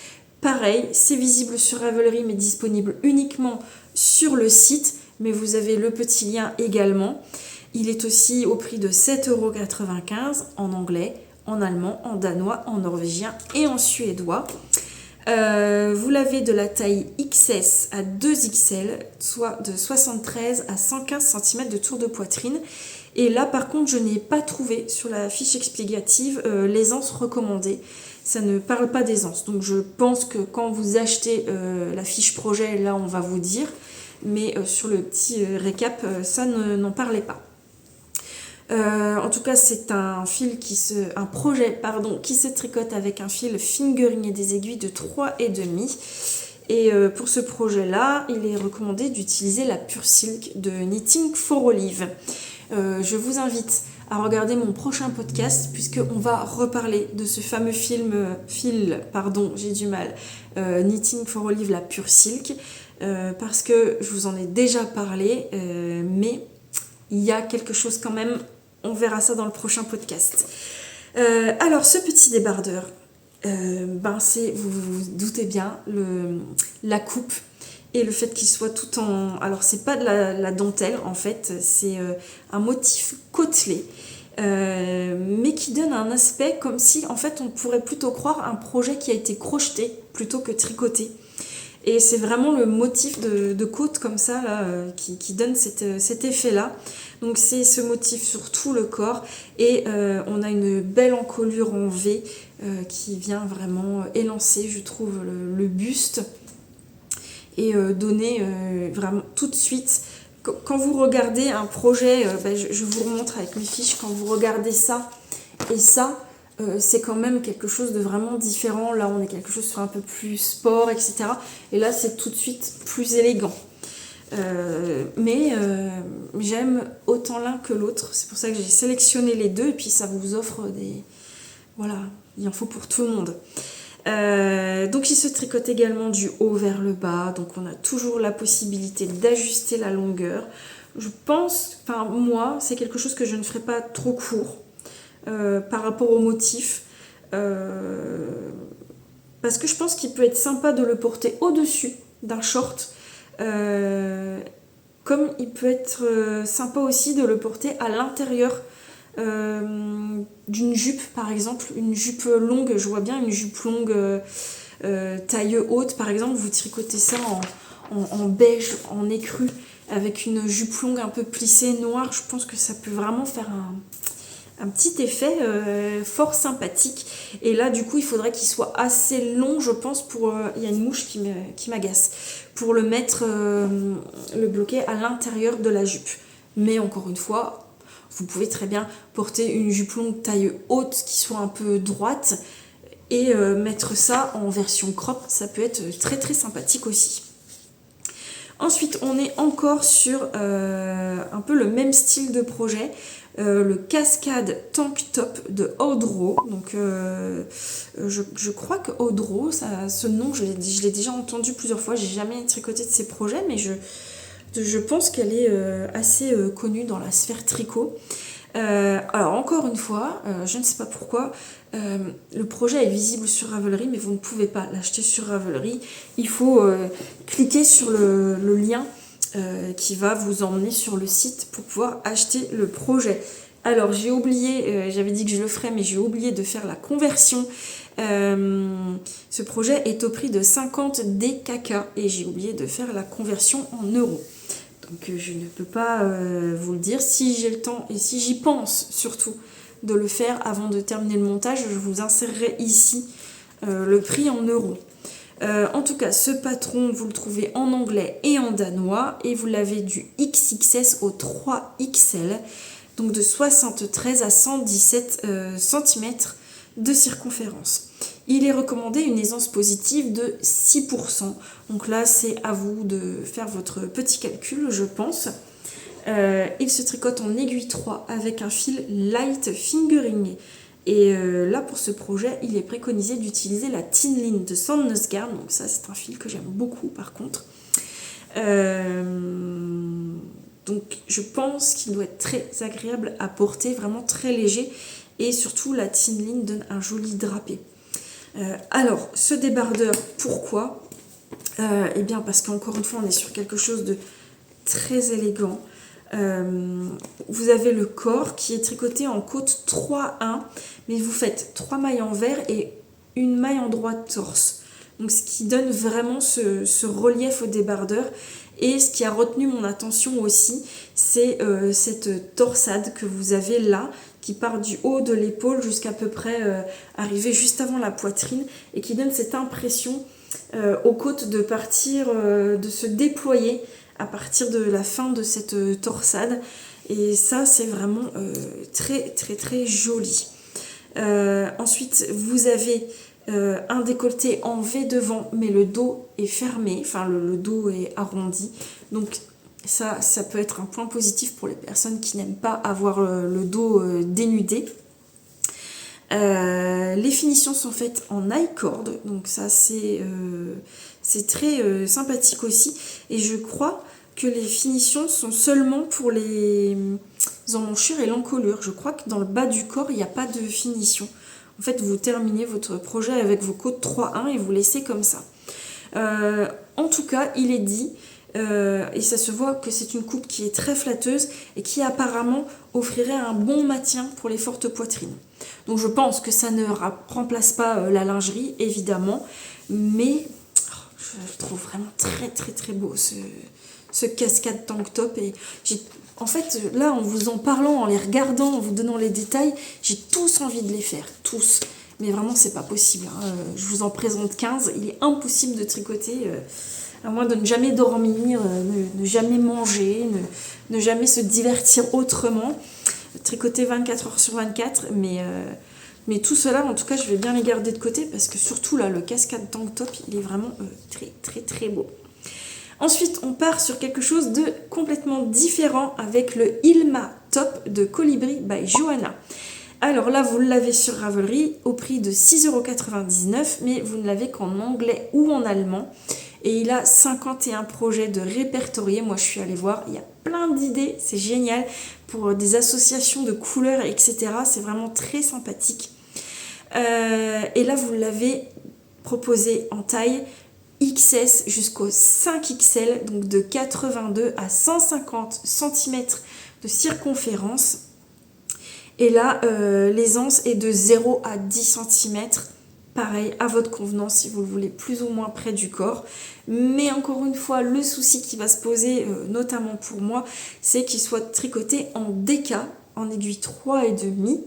Pareil, c'est visible sur Ravelry mais disponible uniquement sur le site. Mais vous avez le petit lien également. Il est aussi au prix de 7,95 € en anglais, en allemand, en danois, en norvégien et en suédois. Vous l'avez de la taille XS à 2XL, soit de 73 à 115 cm de tour de poitrine. Et là, par contre, je n'ai pas trouvé sur la fiche explicative l'aisance recommandée. Ça ne parle pas d'aisance. Donc, je pense que quand vous achetez la fiche projet, là, on va vous dire. Mais sur le petit récap, ça n'en parlait pas. En tout cas, c'est un projet qui se tricote avec un fil fingering et des aiguilles de 3,5. Et pour ce projet-là, il est recommandé d'utiliser la Pure Silk de Knitting for Olive. Je vous invite à regarder mon prochain podcast puisqu'on va reparler de ce fameux Knitting for Olive, la Pure Silk, parce que je vous en ai déjà parlé, mais il y a quelque chose quand même. On verra ça dans le prochain podcast. Alors, ce petit débardeur, c'est, vous vous doutez bien, la coupe et le fait qu'il soit tout en... Alors, c'est pas de la dentelle, en fait, c'est un motif côtelé, mais qui donne un aspect comme si, en fait, on pourrait plutôt croire un projet qui a été crocheté plutôt que tricoté. Et c'est vraiment le motif de côte comme ça là, qui donne cet effet-là. Donc c'est ce motif sur tout le corps et on a une belle encolure en V qui vient vraiment élancer, je trouve, le buste et donner vraiment tout de suite. Quand vous regardez un projet, je vous remontre avec mes fiches, quand vous regardez ça et ça, c'est quand même quelque chose de vraiment différent. Là, on est quelque chose sur un peu plus sport, etc. Et là, c'est tout de suite plus élégant. Mais j'aime autant l'un que l'autre. C'est pour ça que j'ai sélectionné les deux. Et puis, ça vous offre des... Voilà, il en faut pour tout le monde. Donc, il se tricote également du haut vers le bas. Donc, on a toujours la possibilité d'ajuster la longueur. Je pense, moi, c'est quelque chose que je ne ferai pas trop court. Par rapport au motif parce que je pense qu'il peut être sympa de le porter au-dessus d'un short comme il peut être sympa aussi de le porter à l'intérieur d'une jupe par exemple, une jupe longue, je vois bien une jupe longue taille haute par exemple, vous tricotez ça en beige, en écru avec une jupe longue un peu plissée noire, je pense que ça peut vraiment faire un petit effet fort sympathique. Et là, du coup, il faudrait qu'il soit assez long, je pense, pour... Il y a une mouche qui m'agace. Pour le mettre, le bloquer à l'intérieur de la jupe. Mais encore une fois, vous pouvez très bien porter une jupe longue taille haute qui soit un peu droite et mettre ça en version crop. Ça peut être très sympathique aussi. Ensuite, on est encore sur un peu le même style de projet. Le Cascade Tank Top de Audro. Donc, je crois que Audro, ce nom, je l'ai déjà entendu plusieurs fois. J'ai jamais tricoté de ses projets, mais je pense qu'elle est assez connue dans la sphère tricot. Alors encore une fois, je ne sais pas pourquoi, le projet est visible sur Ravelry, mais vous ne pouvez pas l'acheter sur Ravelry. Il faut cliquer sur le lien qui va vous emmener sur le site pour pouvoir acheter le projet. Alors j'ai oublié, j'avais dit que je le ferais, mais j'ai oublié de faire la conversion. Ce projet est au prix de 50 DKK et j'ai oublié de faire la conversion en euros. Donc je ne peux pas vous le dire. Si j'ai le temps et si j'y pense surtout de le faire avant de terminer le montage, je vous insérerai ici le prix en euros. En tout cas, ce patron, vous le trouvez en anglais et en danois et vous l'avez du XXS au 3XL, donc de 73 à 117 cm de circonférence. Il est recommandé une aisance positive de 6%. Donc là, c'est à vous de faire votre petit calcul, je pense. Il se tricote en aiguille 3 avec un fil light fingering. Et là, pour ce projet, il est préconisé d'utiliser la Thin Line de Sandnes Garn. Donc ça, c'est un fil que j'aime beaucoup, par contre. Donc je pense qu'il doit être très agréable à porter, vraiment très léger. Et surtout, la Thin Line donne un joli drapé. Alors, ce débardeur, pourquoi ? Eh bien, parce qu'encore une fois, on est sur quelque chose de très élégant. Vous avez le corps qui est tricoté en côte 3-1, mais vous faites 3 mailles en vert et une maille en droit de torse. Donc, ce qui donne vraiment ce relief au débardeur. Et ce qui a retenu mon attention aussi, c'est cette torsade que vous avez là, qui part du haut de l'épaule jusqu'à peu près arriver juste avant la poitrine et qui donne cette impression aux côtes de partir, de se déployer à partir de la fin de cette torsade. Et ça, c'est vraiment très très très joli. Ensuite, vous avez un décolleté en V devant, mais le dos est fermé, enfin le dos est arrondi. Donc ça peut être un point positif pour les personnes qui n'aiment pas avoir le dos dénudé. Les finitions sont faites en I-cord, donc ça c'est très sympathique aussi. Et je crois que les finitions sont seulement pour les emmanchures et l'encolure. Je crois que dans le bas du corps, il n'y a pas de finition. En fait, vous terminez votre projet avec vos côtes 3-1 et vous laissez comme ça. En tout cas, il est dit, et ça se voit que c'est une coupe qui est très flatteuse et qui apparemment offrirait un bon maintien pour les fortes poitrines. Donc je pense que ça ne remplace pas la lingerie, évidemment, mais je trouve vraiment très très très beau ce cascade tank top. Et en fait, là, en vous en parlant, en les regardant, en vous donnant les détails, j'ai tous envie de les faire, tous. Mais vraiment, c'est pas possible. Hein. Je vous en présente 15. Il est impossible de tricoter, à moins de ne jamais dormir, ne jamais manger, ne jamais se divertir autrement. Tricoter 24 heures sur 24, mais tout cela, en tout cas, je vais bien les garder de côté parce que surtout là, le cascade tank top, il est vraiment très très très beau. Ensuite, on part sur quelque chose de complètement différent avec le Ilma Top de Colibri by Johanna. Alors là, vous l'avez sur Ravelry au prix de 6,99 €, mais vous ne l'avez qu'en anglais ou en allemand. Et il a 51 projets de répertoriés. Moi, je suis allée voir, il y a plein d'idées, c'est génial, pour des associations de couleurs, etc. C'est vraiment très sympathique. Et là, vous l'avez proposé en taille XS jusqu'au 5XL, donc de 82 à 150 cm de circonférence. Et là, l'aisance est de 0 à 10 cm. Pareil, à votre convenance, si vous le voulez plus ou moins près du corps. Mais encore une fois, le souci qui va se poser, notamment pour moi, c'est qu'il soit tricoté en DK, en aiguille 3,5.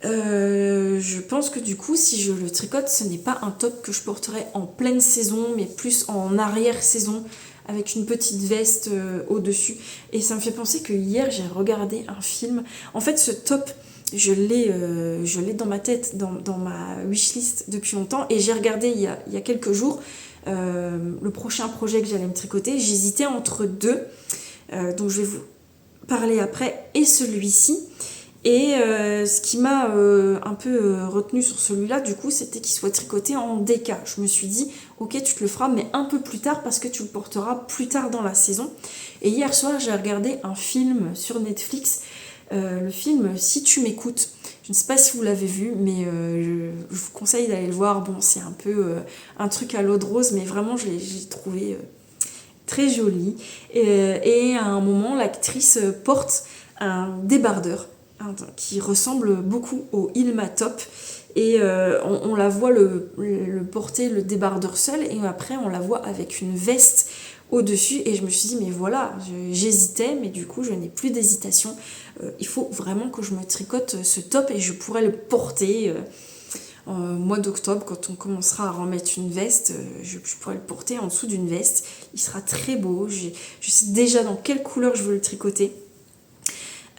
Je pense que du coup, si je le tricote, ce n'est pas un top que je porterai en pleine saison, mais plus en arrière-saison, avec une petite veste au-dessus. Et ça me fait penser que hier, j'ai regardé un film. En fait, ce top, je l'ai dans ma tête, dans ma wishlist depuis longtemps. Et j'ai regardé il y a quelques jours le prochain projet que j'allais me tricoter. J'hésitais entre deux, dont je vais vous parler après, et celui-ci. Et ce qui m'a un peu retenu sur celui-là, du coup, c'était qu'il soit tricoté en déca. Je me suis dit, ok, tu te le feras, mais un peu plus tard, parce que tu le porteras plus tard dans la saison. Et hier soir, j'ai regardé un film sur Netflix, le film Si tu m'écoutes. Je ne sais pas si vous l'avez vu, mais je vous conseille d'aller le voir. Bon, c'est un peu un truc à l'eau de rose, mais vraiment, j'ai trouvé très joli. Et à un moment, l'actrice porte un débardeur qui ressemble beaucoup au Ilma Top. Et on la voit le porter, le débardeur seul, et après, on la voit avec une veste au-dessus. Et je me suis dit, mais voilà, j'hésitais, mais du coup, je n'ai plus d'hésitation. Il faut vraiment que je me tricote ce top, et je pourrais le porter au mois d'octobre, quand on commencera à remettre une veste. Je pourrais le porter en dessous d'une veste. Il sera très beau. Je sais déjà dans quelle couleur je veux le tricoter.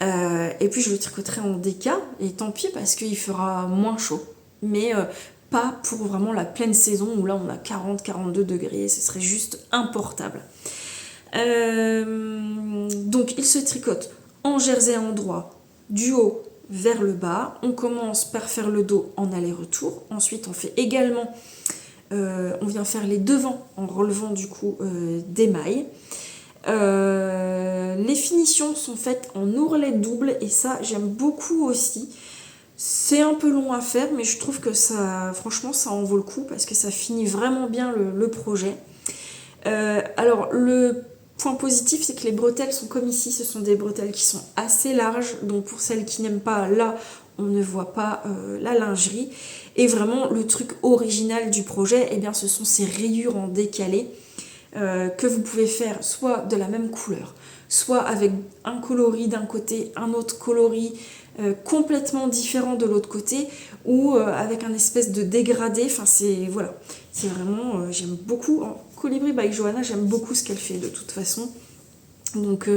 Et puis je le tricoterai en déca, et tant pis parce qu'il fera moins chaud, mais pas pour vraiment la pleine saison où là on a 40-42 degrés, ce serait juste importable. Donc il se tricote en jersey endroit, du haut vers le bas. On commence par faire le dos en aller-retour, ensuite on fait également, on vient faire les devants en relevant du coup des mailles. Les finitions sont faites en ourlet double, et ça j'aime beaucoup aussi. C'est un peu long à faire, mais je trouve que ça, franchement, ça en vaut le coup parce que ça finit vraiment bien le projet. Alors le point positif, c'est que les bretelles sont comme ici, ce sont des bretelles qui sont assez larges, donc pour celles qui n'aiment pas, là on ne voit pas la lingerie. Et vraiment le truc original du projet, eh bien, ce sont ces rayures en décalé. Que vous pouvez faire soit de la même couleur, soit avec un coloris d'un côté, un autre coloris complètement différent de l'autre côté, ou avec un espèce de dégradé. Enfin, c'est voilà, c'est vraiment, j'aime beaucoup. En Colibri by Johanna, j'aime beaucoup ce qu'elle fait de toute façon. Donc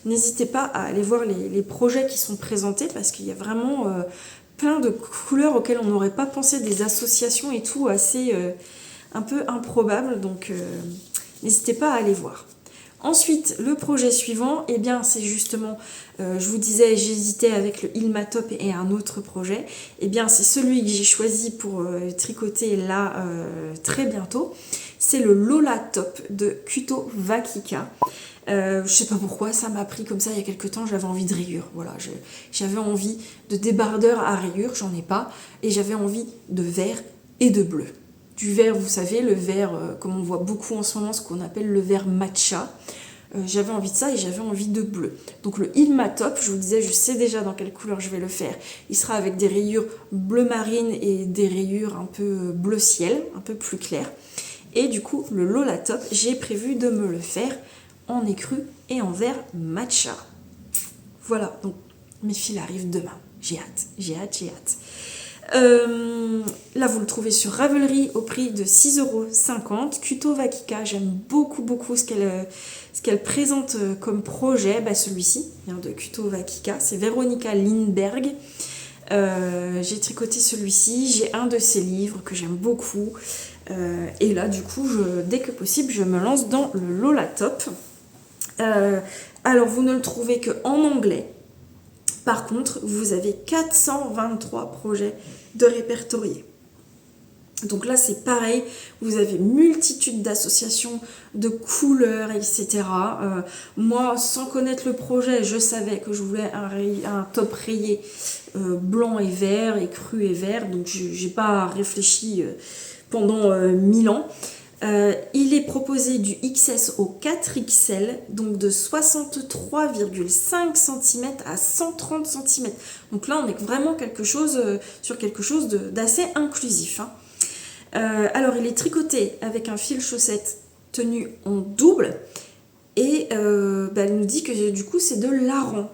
n'hésitez pas à aller voir les projets qui sont présentés, parce qu'il y a vraiment plein de couleurs auxquelles on n'aurait pas pensé, des associations et tout assez un peu improbable, donc n'hésitez pas à aller voir. Ensuite, le projet suivant, eh bien, c'est justement, je vous disais, j'hésitais avec le Ilma Top et un autre projet. Eh bien, c'est celui que j'ai choisi pour tricoter là très bientôt. C'est le Lola Top de Kuto Vakika. Je sais pas pourquoi, ça m'a pris comme ça il y a quelques temps, j'avais envie de rayures. Voilà, j'avais envie de débardeur à rayures, j'en ai pas, et j'avais envie de vert et de bleu. Du vert, vous savez, le vert, comme on voit beaucoup en ce moment, ce qu'on appelle le vert matcha. J'avais envie de ça, et j'avais envie de bleu. Donc le Ilma Top, je vous disais, je sais déjà dans quelle couleur je vais le faire. Il sera avec des rayures bleu marine et des rayures un peu bleu ciel, un peu plus claires. Et du coup, le Lola Top, j'ai prévu de me le faire en écru et en vert matcha. Voilà, donc mes fils arrivent demain. J'ai hâte. Là vous le trouvez sur Ravelry au prix de 6,50 €. Kuto Vakika, j'aime beaucoup ce qu'elle présente comme projet. Celui-ci vient de Kuto Vakika, c'est Veronica Lindberg. J'ai tricoté celui-ci, j'ai un de ses livres que j'aime beaucoup, et là du coup dès que possible je me lance dans le Lola Top. Alors vous ne le trouvez qu'en anglais. Par contre, vous avez 423 projets de répertoriés. Donc là, c'est pareil, vous avez multitude d'associations, de couleurs, etc. Moi, sans connaître le projet, je savais que je voulais un top rayé blanc et vert, et cru et vert. Donc, j'ai pas réfléchi pendant 1000 ans. Il est proposé du XS au 4XL, donc de 63,5 cm à 130 cm. Donc là, on est vraiment sur quelque chose d'assez inclusif. Alors, il est tricoté avec un fil chaussette tenu en double, et elle nous dit que du coup, c'est de l'aran.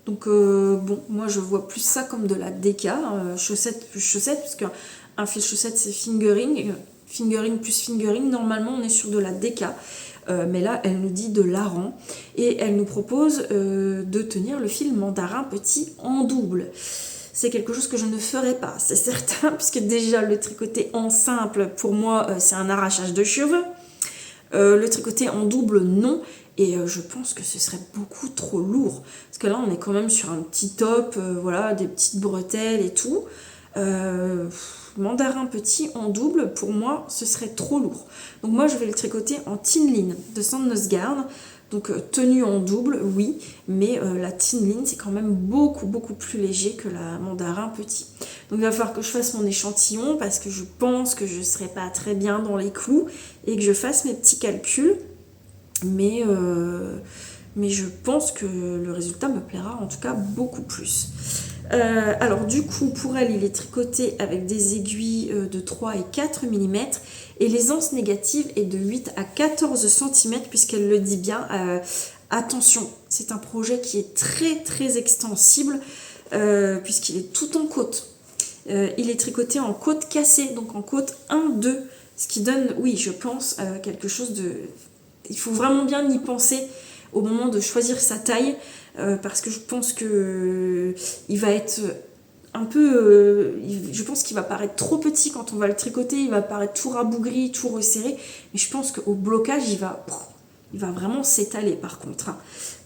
Donc, bon, moi, je vois plus ça comme de la déca, chaussette plus chaussette, parce qu'un fil chaussette, c'est fingering. Fingering plus fingering, normalement on est sur de la déca, mais là elle nous dit de l'aran, et elle nous propose de tenir le fil mandarin petit en double. c'est quelque chose que je ne ferai pas, c'est certain, puisque déjà le tricoter en simple, pour moi, c'est un arrachage de cheveux. Le tricoter en double, non. Et je pense que ce serait beaucoup trop lourd. Parce que là, on est quand même sur un petit top, voilà, des petites bretelles et tout. Mandarin petit en double, pour moi, ce serait trop lourd. Donc moi, je vais le tricoter en Thin Line de Sandnes Garn. Donc tenue en double, oui, mais la Thin Line, c'est quand même beaucoup, beaucoup plus léger que la Mandarin petit. Donc il va falloir que je fasse mon échantillon parce que je pense que je ne serai pas très bien dans les clous et que je fasse mes petits calculs. Mais je pense que le résultat me plaira en tout cas beaucoup plus. Alors du coup, pour elle, il est tricoté avec des aiguilles de 3 et 4 mm et l'aisance négative est de 8 à 14 cm puisqu'elle le dit bien. Attention, c'est un projet qui est très très extensible puisqu'il est tout en côte. Il est tricoté en côte cassée, donc en côte 1-2, ce qui donne, oui, je pense, quelque chose de... Il faut vraiment bien y penser au moment de choisir sa taille, parce que je pense que il va être un peu... je pense qu'il va paraître trop petit quand on va le tricoter, il va paraître tout rabougri, tout resserré, mais je pense qu'au blocage, il va vraiment s'étaler par contre.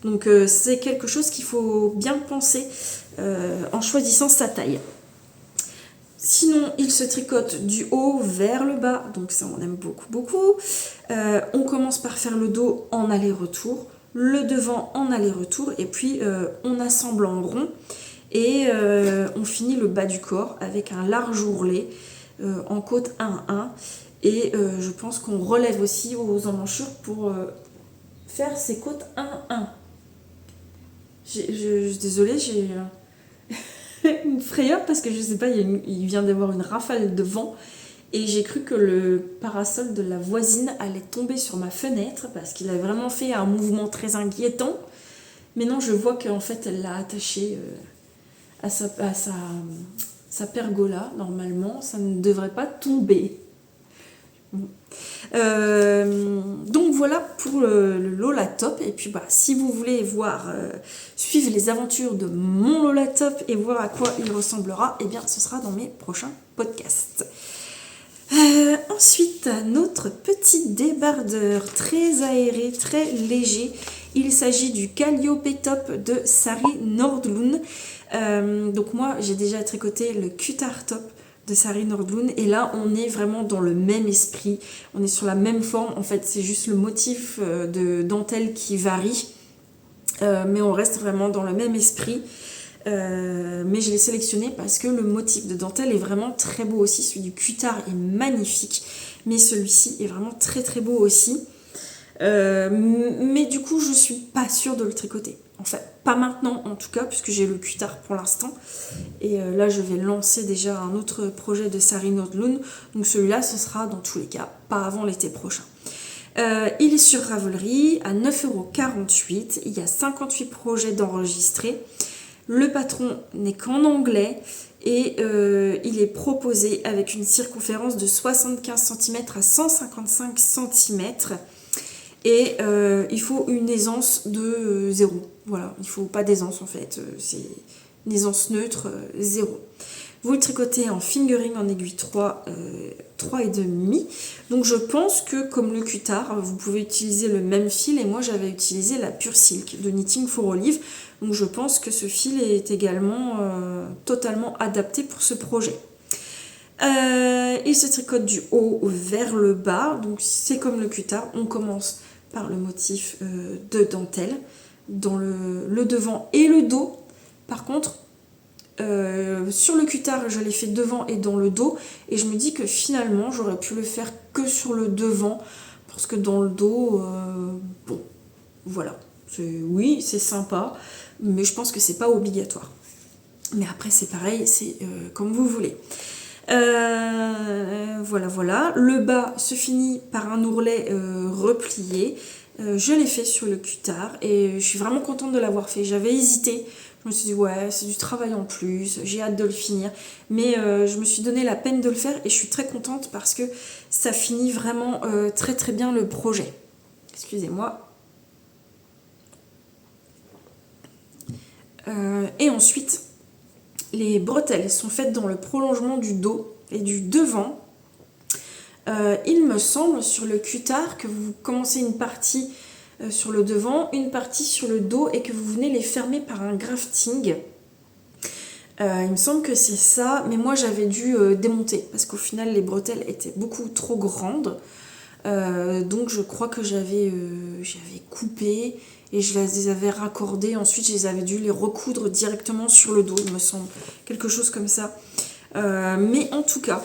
Donc c'est quelque chose qu'il faut bien penser en choisissant sa taille. Sinon, il se tricote du haut vers le bas, donc ça on aime beaucoup, beaucoup. On commence par faire le dos en aller-retour, le devant en aller-retour, et puis on assemble en rond. Et on finit le bas du corps avec un large ourlet en côte 1-1. Et je pense qu'on relève aussi aux emmanchures pour faire ces côtes 1-1. Désolée, j'ai... une frayeur parce que je sais pas, il vient d'avoir une rafale de vent et j'ai cru que le parasol de la voisine allait tomber sur ma fenêtre parce qu'il a vraiment fait un mouvement très inquiétant. Mais non, je vois qu'en fait elle l'a attaché à sa pergola. Normalement, ça ne devrait pas tomber. Donc voilà pour le Lola Top. Et puis si vous voulez suivre les aventures de mon Lola Top et voir à quoi il ressemblera, eh bien ce sera dans mes prochains podcasts. Ensuite, notre petit débardeur très aéré, très léger. Il s'agit du Calliope Top de Sari Nordlund. Donc moi j'ai déjà tricoté le Kutar Top de Sari Nordlund et là on est vraiment dans le même esprit, on est sur la même forme, en fait c'est juste le motif de dentelle qui varie, mais on reste vraiment dans le même esprit. Mais je l'ai sélectionné parce que le motif de dentelle est vraiment très beau aussi, celui du Kutar est magnifique, mais celui-ci est vraiment très très beau aussi. Mais du coup je suis pas sûre de le tricoter, en fait pas maintenant en tout cas puisque j'ai le Kutar pour l'instant et là je vais lancer déjà un autre projet de Sari Nordlund, donc celui-là ce sera dans tous les cas pas avant l'été prochain. Il est sur Ravelry à 9,48 €, il y a 58 projets d'enregistrer, le patron n'est qu'en anglais et il est proposé avec une circonférence de 75 cm à 155 cm. Et il faut une aisance de 0. Voilà, il ne faut pas d'aisance en fait. C'est une aisance neutre, 0. Vous le tricotez en fingering en aiguille 3, 3,5. Donc je pense que comme le Kutar, vous pouvez utiliser le même fil. Et moi j'avais utilisé la Pure Silk de Knitting for Olive. Donc je pense que ce fil est également totalement adapté pour ce projet. Il se tricote du haut vers le bas. Donc c'est comme le Kutar, on commence par le motif de dentelle dans le devant et le dos. Par contre, sur le Kutar, je l'ai fait devant et dans le dos et je me dis que finalement, j'aurais pu le faire que sur le devant parce que dans le dos, bon, voilà. Oui, c'est sympa, mais je pense que c'est pas obligatoire. Mais après, c'est pareil, c'est comme vous voulez. Voilà. Le bas se finit par un ourlet replié. Je l'ai fait sur le Kutar et je suis vraiment contente de l'avoir fait. J'avais hésité. Je me suis dit ouais, c'est du travail en plus, j'ai hâte de le finir. Mais je me suis donné la peine de le faire et je suis très contente parce que ça finit vraiment très très bien le projet. Excusez-moi. Et ensuite, les bretelles sont faites dans le prolongement du dos et du devant. Il me semble sur le cutard que vous commencez une partie sur le devant, une partie sur le dos et que vous venez les fermer par un grafting. Il me semble que c'est ça, mais moi j'avais dû démonter parce qu'au final les bretelles étaient beaucoup trop grandes. Donc je crois que j'avais coupé et je les avais raccordées. Ensuite, je les avais dû les recoudre directement sur le dos, il me semble. Quelque chose comme ça. Mais en tout cas,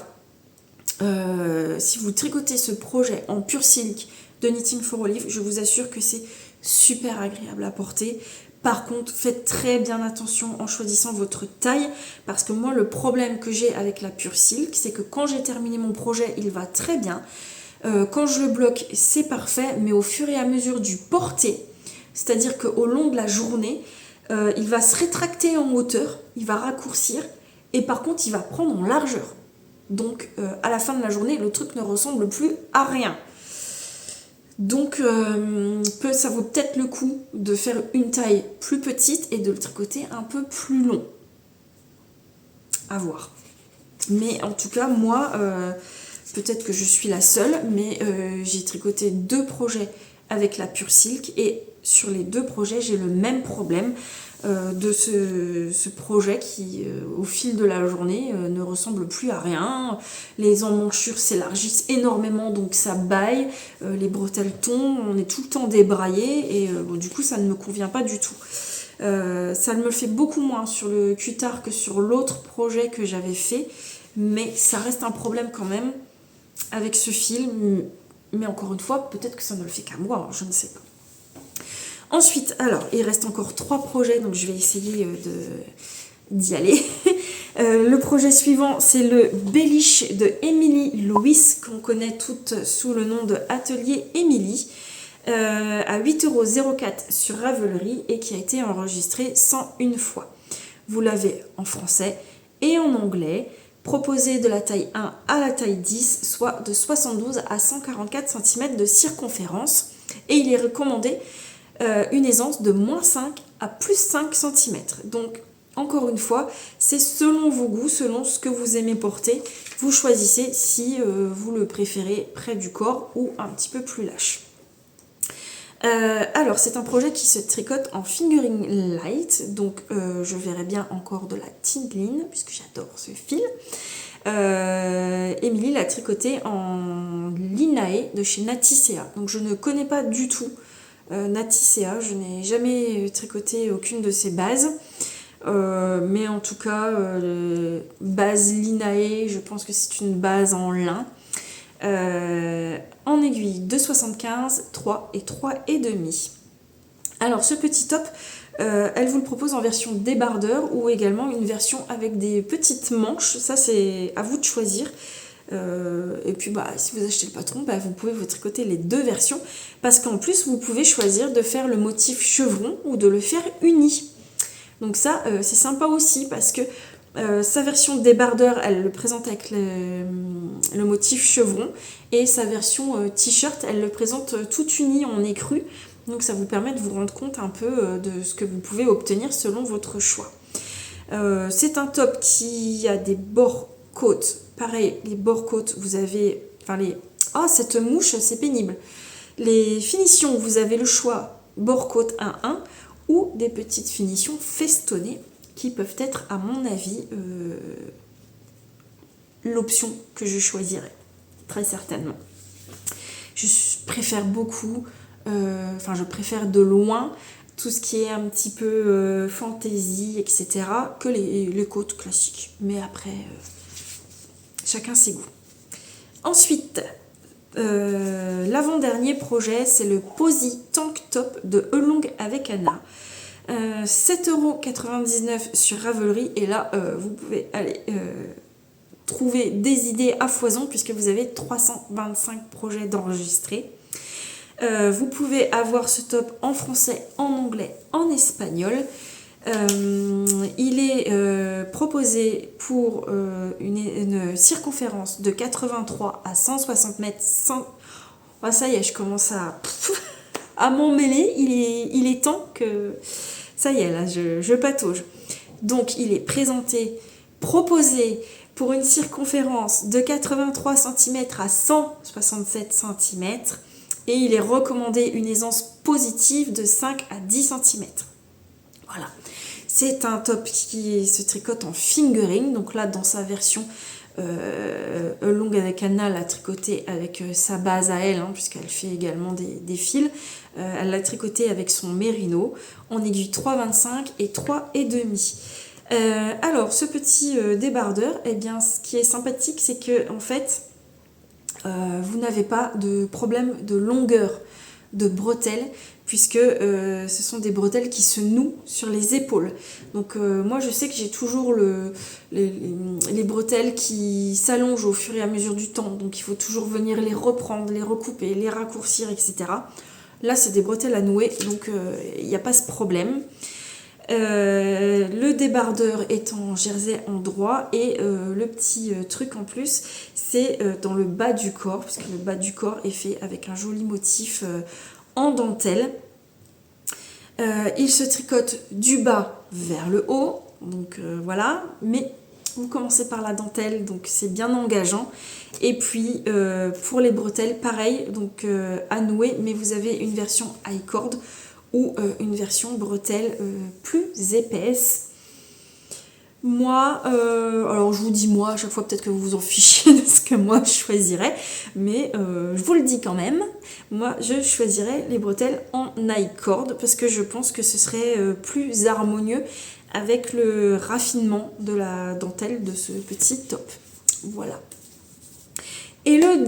si vous tricotez ce projet en pur silk de Knitting for Olive, je vous assure que c'est super agréable à porter. Par contre, faites très bien attention en choisissant votre taille, parce que moi, le problème que j'ai avec la pure silk, c'est que quand j'ai terminé mon projet, il va très bien. Quand je le bloque, c'est parfait, mais au fur et à mesure du porté, c'est-à-dire qu'au long de la journée, il va se rétracter en hauteur, il va raccourcir, et par contre, il va prendre en largeur. Donc, à la fin de la journée, le truc ne ressemble plus à rien. Donc, ça vaut peut-être le coup de faire une taille plus petite et de le tricoter un peu plus long. À voir. Mais en tout cas, moi, peut-être que je suis la seule, mais j'ai tricoté 2 projets avec la pure silk et sur les 2 projets, j'ai le même problème de ce projet qui, au fil de la journée, ne ressemble plus à rien. Les emmanchures s'élargissent énormément, donc ça baille, les bretelles tombent, on est tout le temps débraillé et du coup, ça ne me convient pas du tout. Ça me le fait beaucoup moins sur le cutard que sur l'autre projet que j'avais fait, mais ça reste un problème quand même avec ce fil. Mais encore une fois, peut-être que ça ne le fait qu'à moi, je ne sais pas. Ensuite, alors, il reste encore 3 projets, donc je vais essayer d'y aller. Le projet suivant, c'est le Bellish de Emily Lewis, qu'on connaît toutes sous le nom de Atelier Emily, à 8,04€ sur Ravelry et qui a été enregistré 101 fois. Vous l'avez en français et en anglais, proposé de la taille 1 à la taille 10, soit de 72 à 144 cm de circonférence, et il est recommandé une aisance de -5 à +5 cm. Donc, encore une fois, c'est selon vos goûts, selon ce que vous aimez porter. Vous choisissez si vous le préférez près du corps ou un petit peu plus lâche. Alors, c'est un projet qui se tricote en fingering light, donc je verrai bien encore de la Tinglin, puisque j'adore ce fil. Émilie l'a tricoté en Linae de chez Naticea, donc je ne connais pas du tout Naticea, je n'ai jamais tricoté aucune de ses bases, mais en tout cas, base Linae, je pense que c'est une base en lin. En aiguille 2,75, 3 et 3,5. Alors ce petit top, elle vous le propose en version débardeur ou également une version avec des petites manches, ça c'est à vous de choisir. Et puis si vous achetez le patron, vous pouvez vous tricoter les 2 versions, parce qu'en plus vous pouvez choisir de faire le motif chevron ou de le faire uni. Donc ça c'est sympa aussi, parce que sa version débardeur, elle le présente avec le motif chevron, et sa version t-shirt, elle le présente tout uni en écru. Donc ça vous permet de vous rendre compte un peu de ce que vous pouvez obtenir selon votre choix. C'est un top qui a des bords côtes. Pareil, les bords côtes, vous avez... cette mouche, c'est pénible. Les finitions, vous avez le choix bord côte 1-1 ou des petites finitions festonnées qui peuvent être, à mon avis, l'option que je choisirais, très certainement. Je préfère beaucoup, je préfère de loin tout ce qui est un petit peu fantaisie, etc., que les côtes classiques. Mais après, chacun ses goûts. Ensuite, l'avant-dernier projet, c'est le Posy Tank Top de Elong avec Anna. 7,99€ sur Ravelry, et là vous pouvez aller trouver des idées à foison puisque vous avez 325 projets d'enregistrer. Vous pouvez avoir ce top en français, en anglais, en espagnol. Il est proposé pour une circonférence de 83 à 160 mètres. Ça y est, je commence à m'en mêler. Il est temps que... Ça y est, là, je patauge. Donc il est proposé pour une circonférence de 83 cm à 167 cm et il est recommandé une aisance positive de 5 à 10 cm. Voilà, c'est un top qui se tricote en fingering, donc là dans sa version longue avec Anna l'a tricoté avec sa base à elle, puisqu'elle fait également des fils. Elle l'a tricoté avec son mérino en aiguille 3,25 et 3,5. Alors ce petit débardeur, eh bien, ce qui est sympathique, c'est que en fait, vous n'avez pas de problème de longueur de bretelles, puisque ce sont des bretelles qui se nouent sur les épaules. Donc moi je sais que j'ai toujours les bretelles qui s'allongent au fur et à mesure du temps, donc il faut toujours venir les reprendre, les recouper, les raccourcir, etc. Là c'est des bretelles à nouer, donc il n'y a pas ce problème. Le débardeur est en jersey en droit et le petit truc en plus c'est dans le bas du corps, parce que le bas du corps est fait avec un joli motif en dentelle. Il se tricote du bas vers le haut, donc voilà, mais vous commencez par la dentelle, donc c'est bien engageant. Et puis pour les bretelles, pareil, donc à nouer, mais vous avez une version high cord ou une version bretelle plus épaisse. Moi, alors je vous dis moi, à chaque fois peut-être que vous vous en fichez de ce que moi je choisirais, mais je vous le dis quand même, moi je choisirais les bretelles en high cord parce que je pense que ce serait plus harmonieux avec le raffinement de la dentelle de ce petit top. Voilà. Et le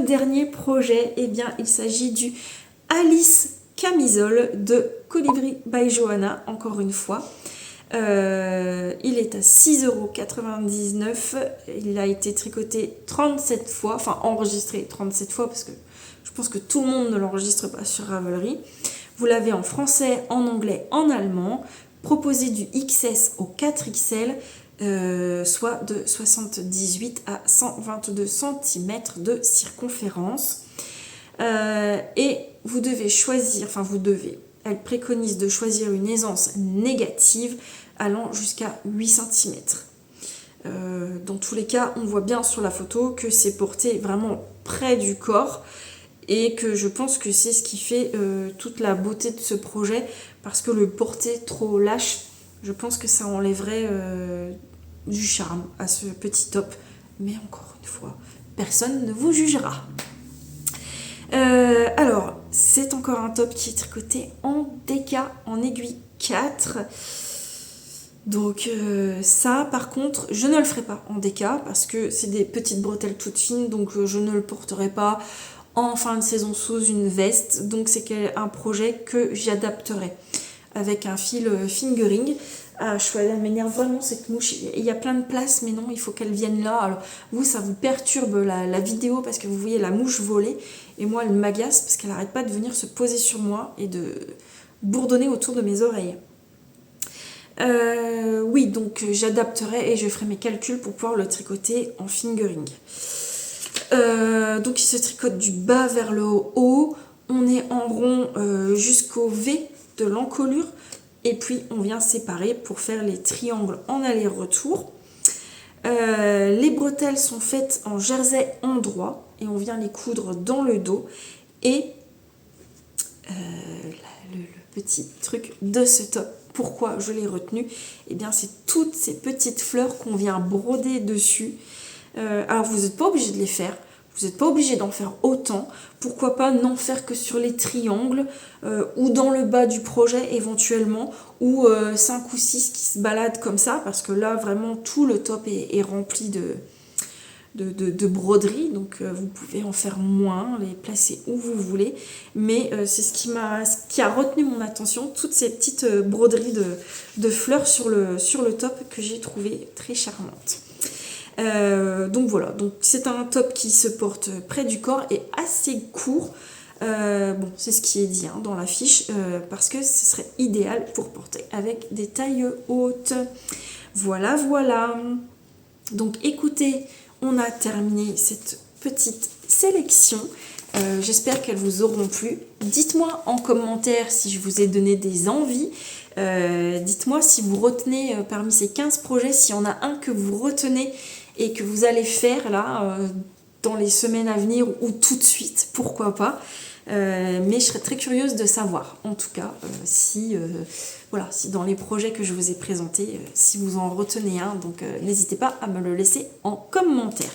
dernier projet, eh bien il s'agit du Alice Camisole de Colibri by Johanna, encore une fois. Il est à 6,99 €. Il a été tricoté 37 fois, enfin enregistré 37 fois parce que je pense que tout le monde ne l'enregistre pas sur Ravelry. Vous l'avez en français, en anglais, en allemand, proposé du XS au 4XL, soit de 78 à 122 cm de circonférence. Et vous devez choisir, elle préconise de choisir une aisance négative allant jusqu'à 8 cm. Dans tous les cas, on voit bien sur la photo que c'est porté vraiment près du corps et que je pense que c'est ce qui fait toute la beauté de ce projet, parce que le porter trop lâche, je pense que ça enlèverait du charme à ce petit top. Mais encore une fois, personne ne vous jugera. Alors, c'est encore un top qui est tricoté en DK, en aiguille 4. Donc ça, par contre, je ne le ferai pas en DK parce que c'est des petites bretelles toutes fines, donc je ne le porterai pas en fin de saison sous une veste. Donc c'est un projet que j'adapterai avec un fil fingering. Elle m'énerve vraiment cette mouche. Il y a plein de place, mais non, il faut qu'elle vienne là. Alors vous, ça vous perturbe la vidéo parce que vous voyez la mouche voler. Et moi, elle m'agace parce qu'elle n'arrête pas de venir se poser sur moi et de bourdonner autour de mes oreilles. Oui, donc j'adapterai et je ferai mes calculs pour pouvoir le tricoter en fingering. Donc il se tricote du bas vers le haut. On est en rond jusqu'au V de l'encolure. Et puis on vient séparer pour faire les triangles en aller-retour. Les bretelles sont faites en jersey en droit et on vient les coudre dans le dos. Et le petit truc de ce top, pourquoi je l'ai retenu, eh bien c'est toutes ces petites fleurs qu'on vient broder dessus. Alors vous n'êtes pas obligé de les faire, vous n'êtes pas obligé d'en faire autant, pourquoi pas n'en faire que sur les triangles ou dans le bas du projet éventuellement, ou 5 ou 6 qui se baladent comme ça, parce que là vraiment tout le top est rempli de broderie, donc vous pouvez en faire moins, les placer où vous voulez, mais c'est ce qui a retenu mon attention, toutes ces petites broderies de fleurs sur le top que j'ai trouvé très charmantes. Donc voilà, donc c'est un top qui se porte près du corps et assez court. Bon, c'est ce qui est dit dans la fiche, parce que ce serait idéal pour porter avec des tailles hautes. Voilà, voilà. Donc écoutez, on a terminé cette petite sélection J'espère qu'elles vous auront plu. Dites-moi en commentaire si je vous ai donné des envies. Dites-moi si vous retenez parmi ces 15 projets, s'il y en a un que vous retenez et que vous allez faire là dans les semaines à venir ou tout de suite, pourquoi pas. Mais je serais très curieuse de savoir, en tout cas, si dans les projets que je vous ai présentés, si vous en retenez un. Donc n'hésitez pas à me le laisser en commentaire.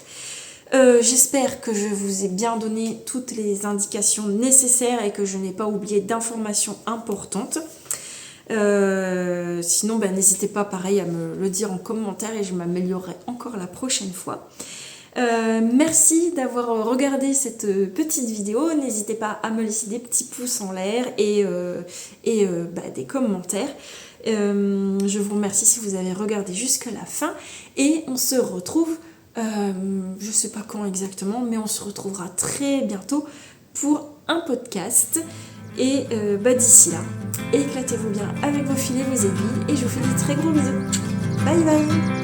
J'espère que je vous ai bien donné toutes les indications nécessaires et que je n'ai pas oublié d'informations importantes. Sinon, n'hésitez pas pareil à me le dire en commentaire et je m'améliorerai encore la prochaine fois. Merci d'avoir regardé cette petite vidéo. N'hésitez pas à me laisser des petits pouces en l'air et des commentaires. Je vous remercie si vous avez regardé jusqu'à la fin et on se retrouve, je sais pas quand exactement, mais on se retrouvera très bientôt pour un podcast. Et d'ici là, éclatez-vous bien avec vos filets, vos aiguilles et je vous fais des très gros bisous. Bye bye.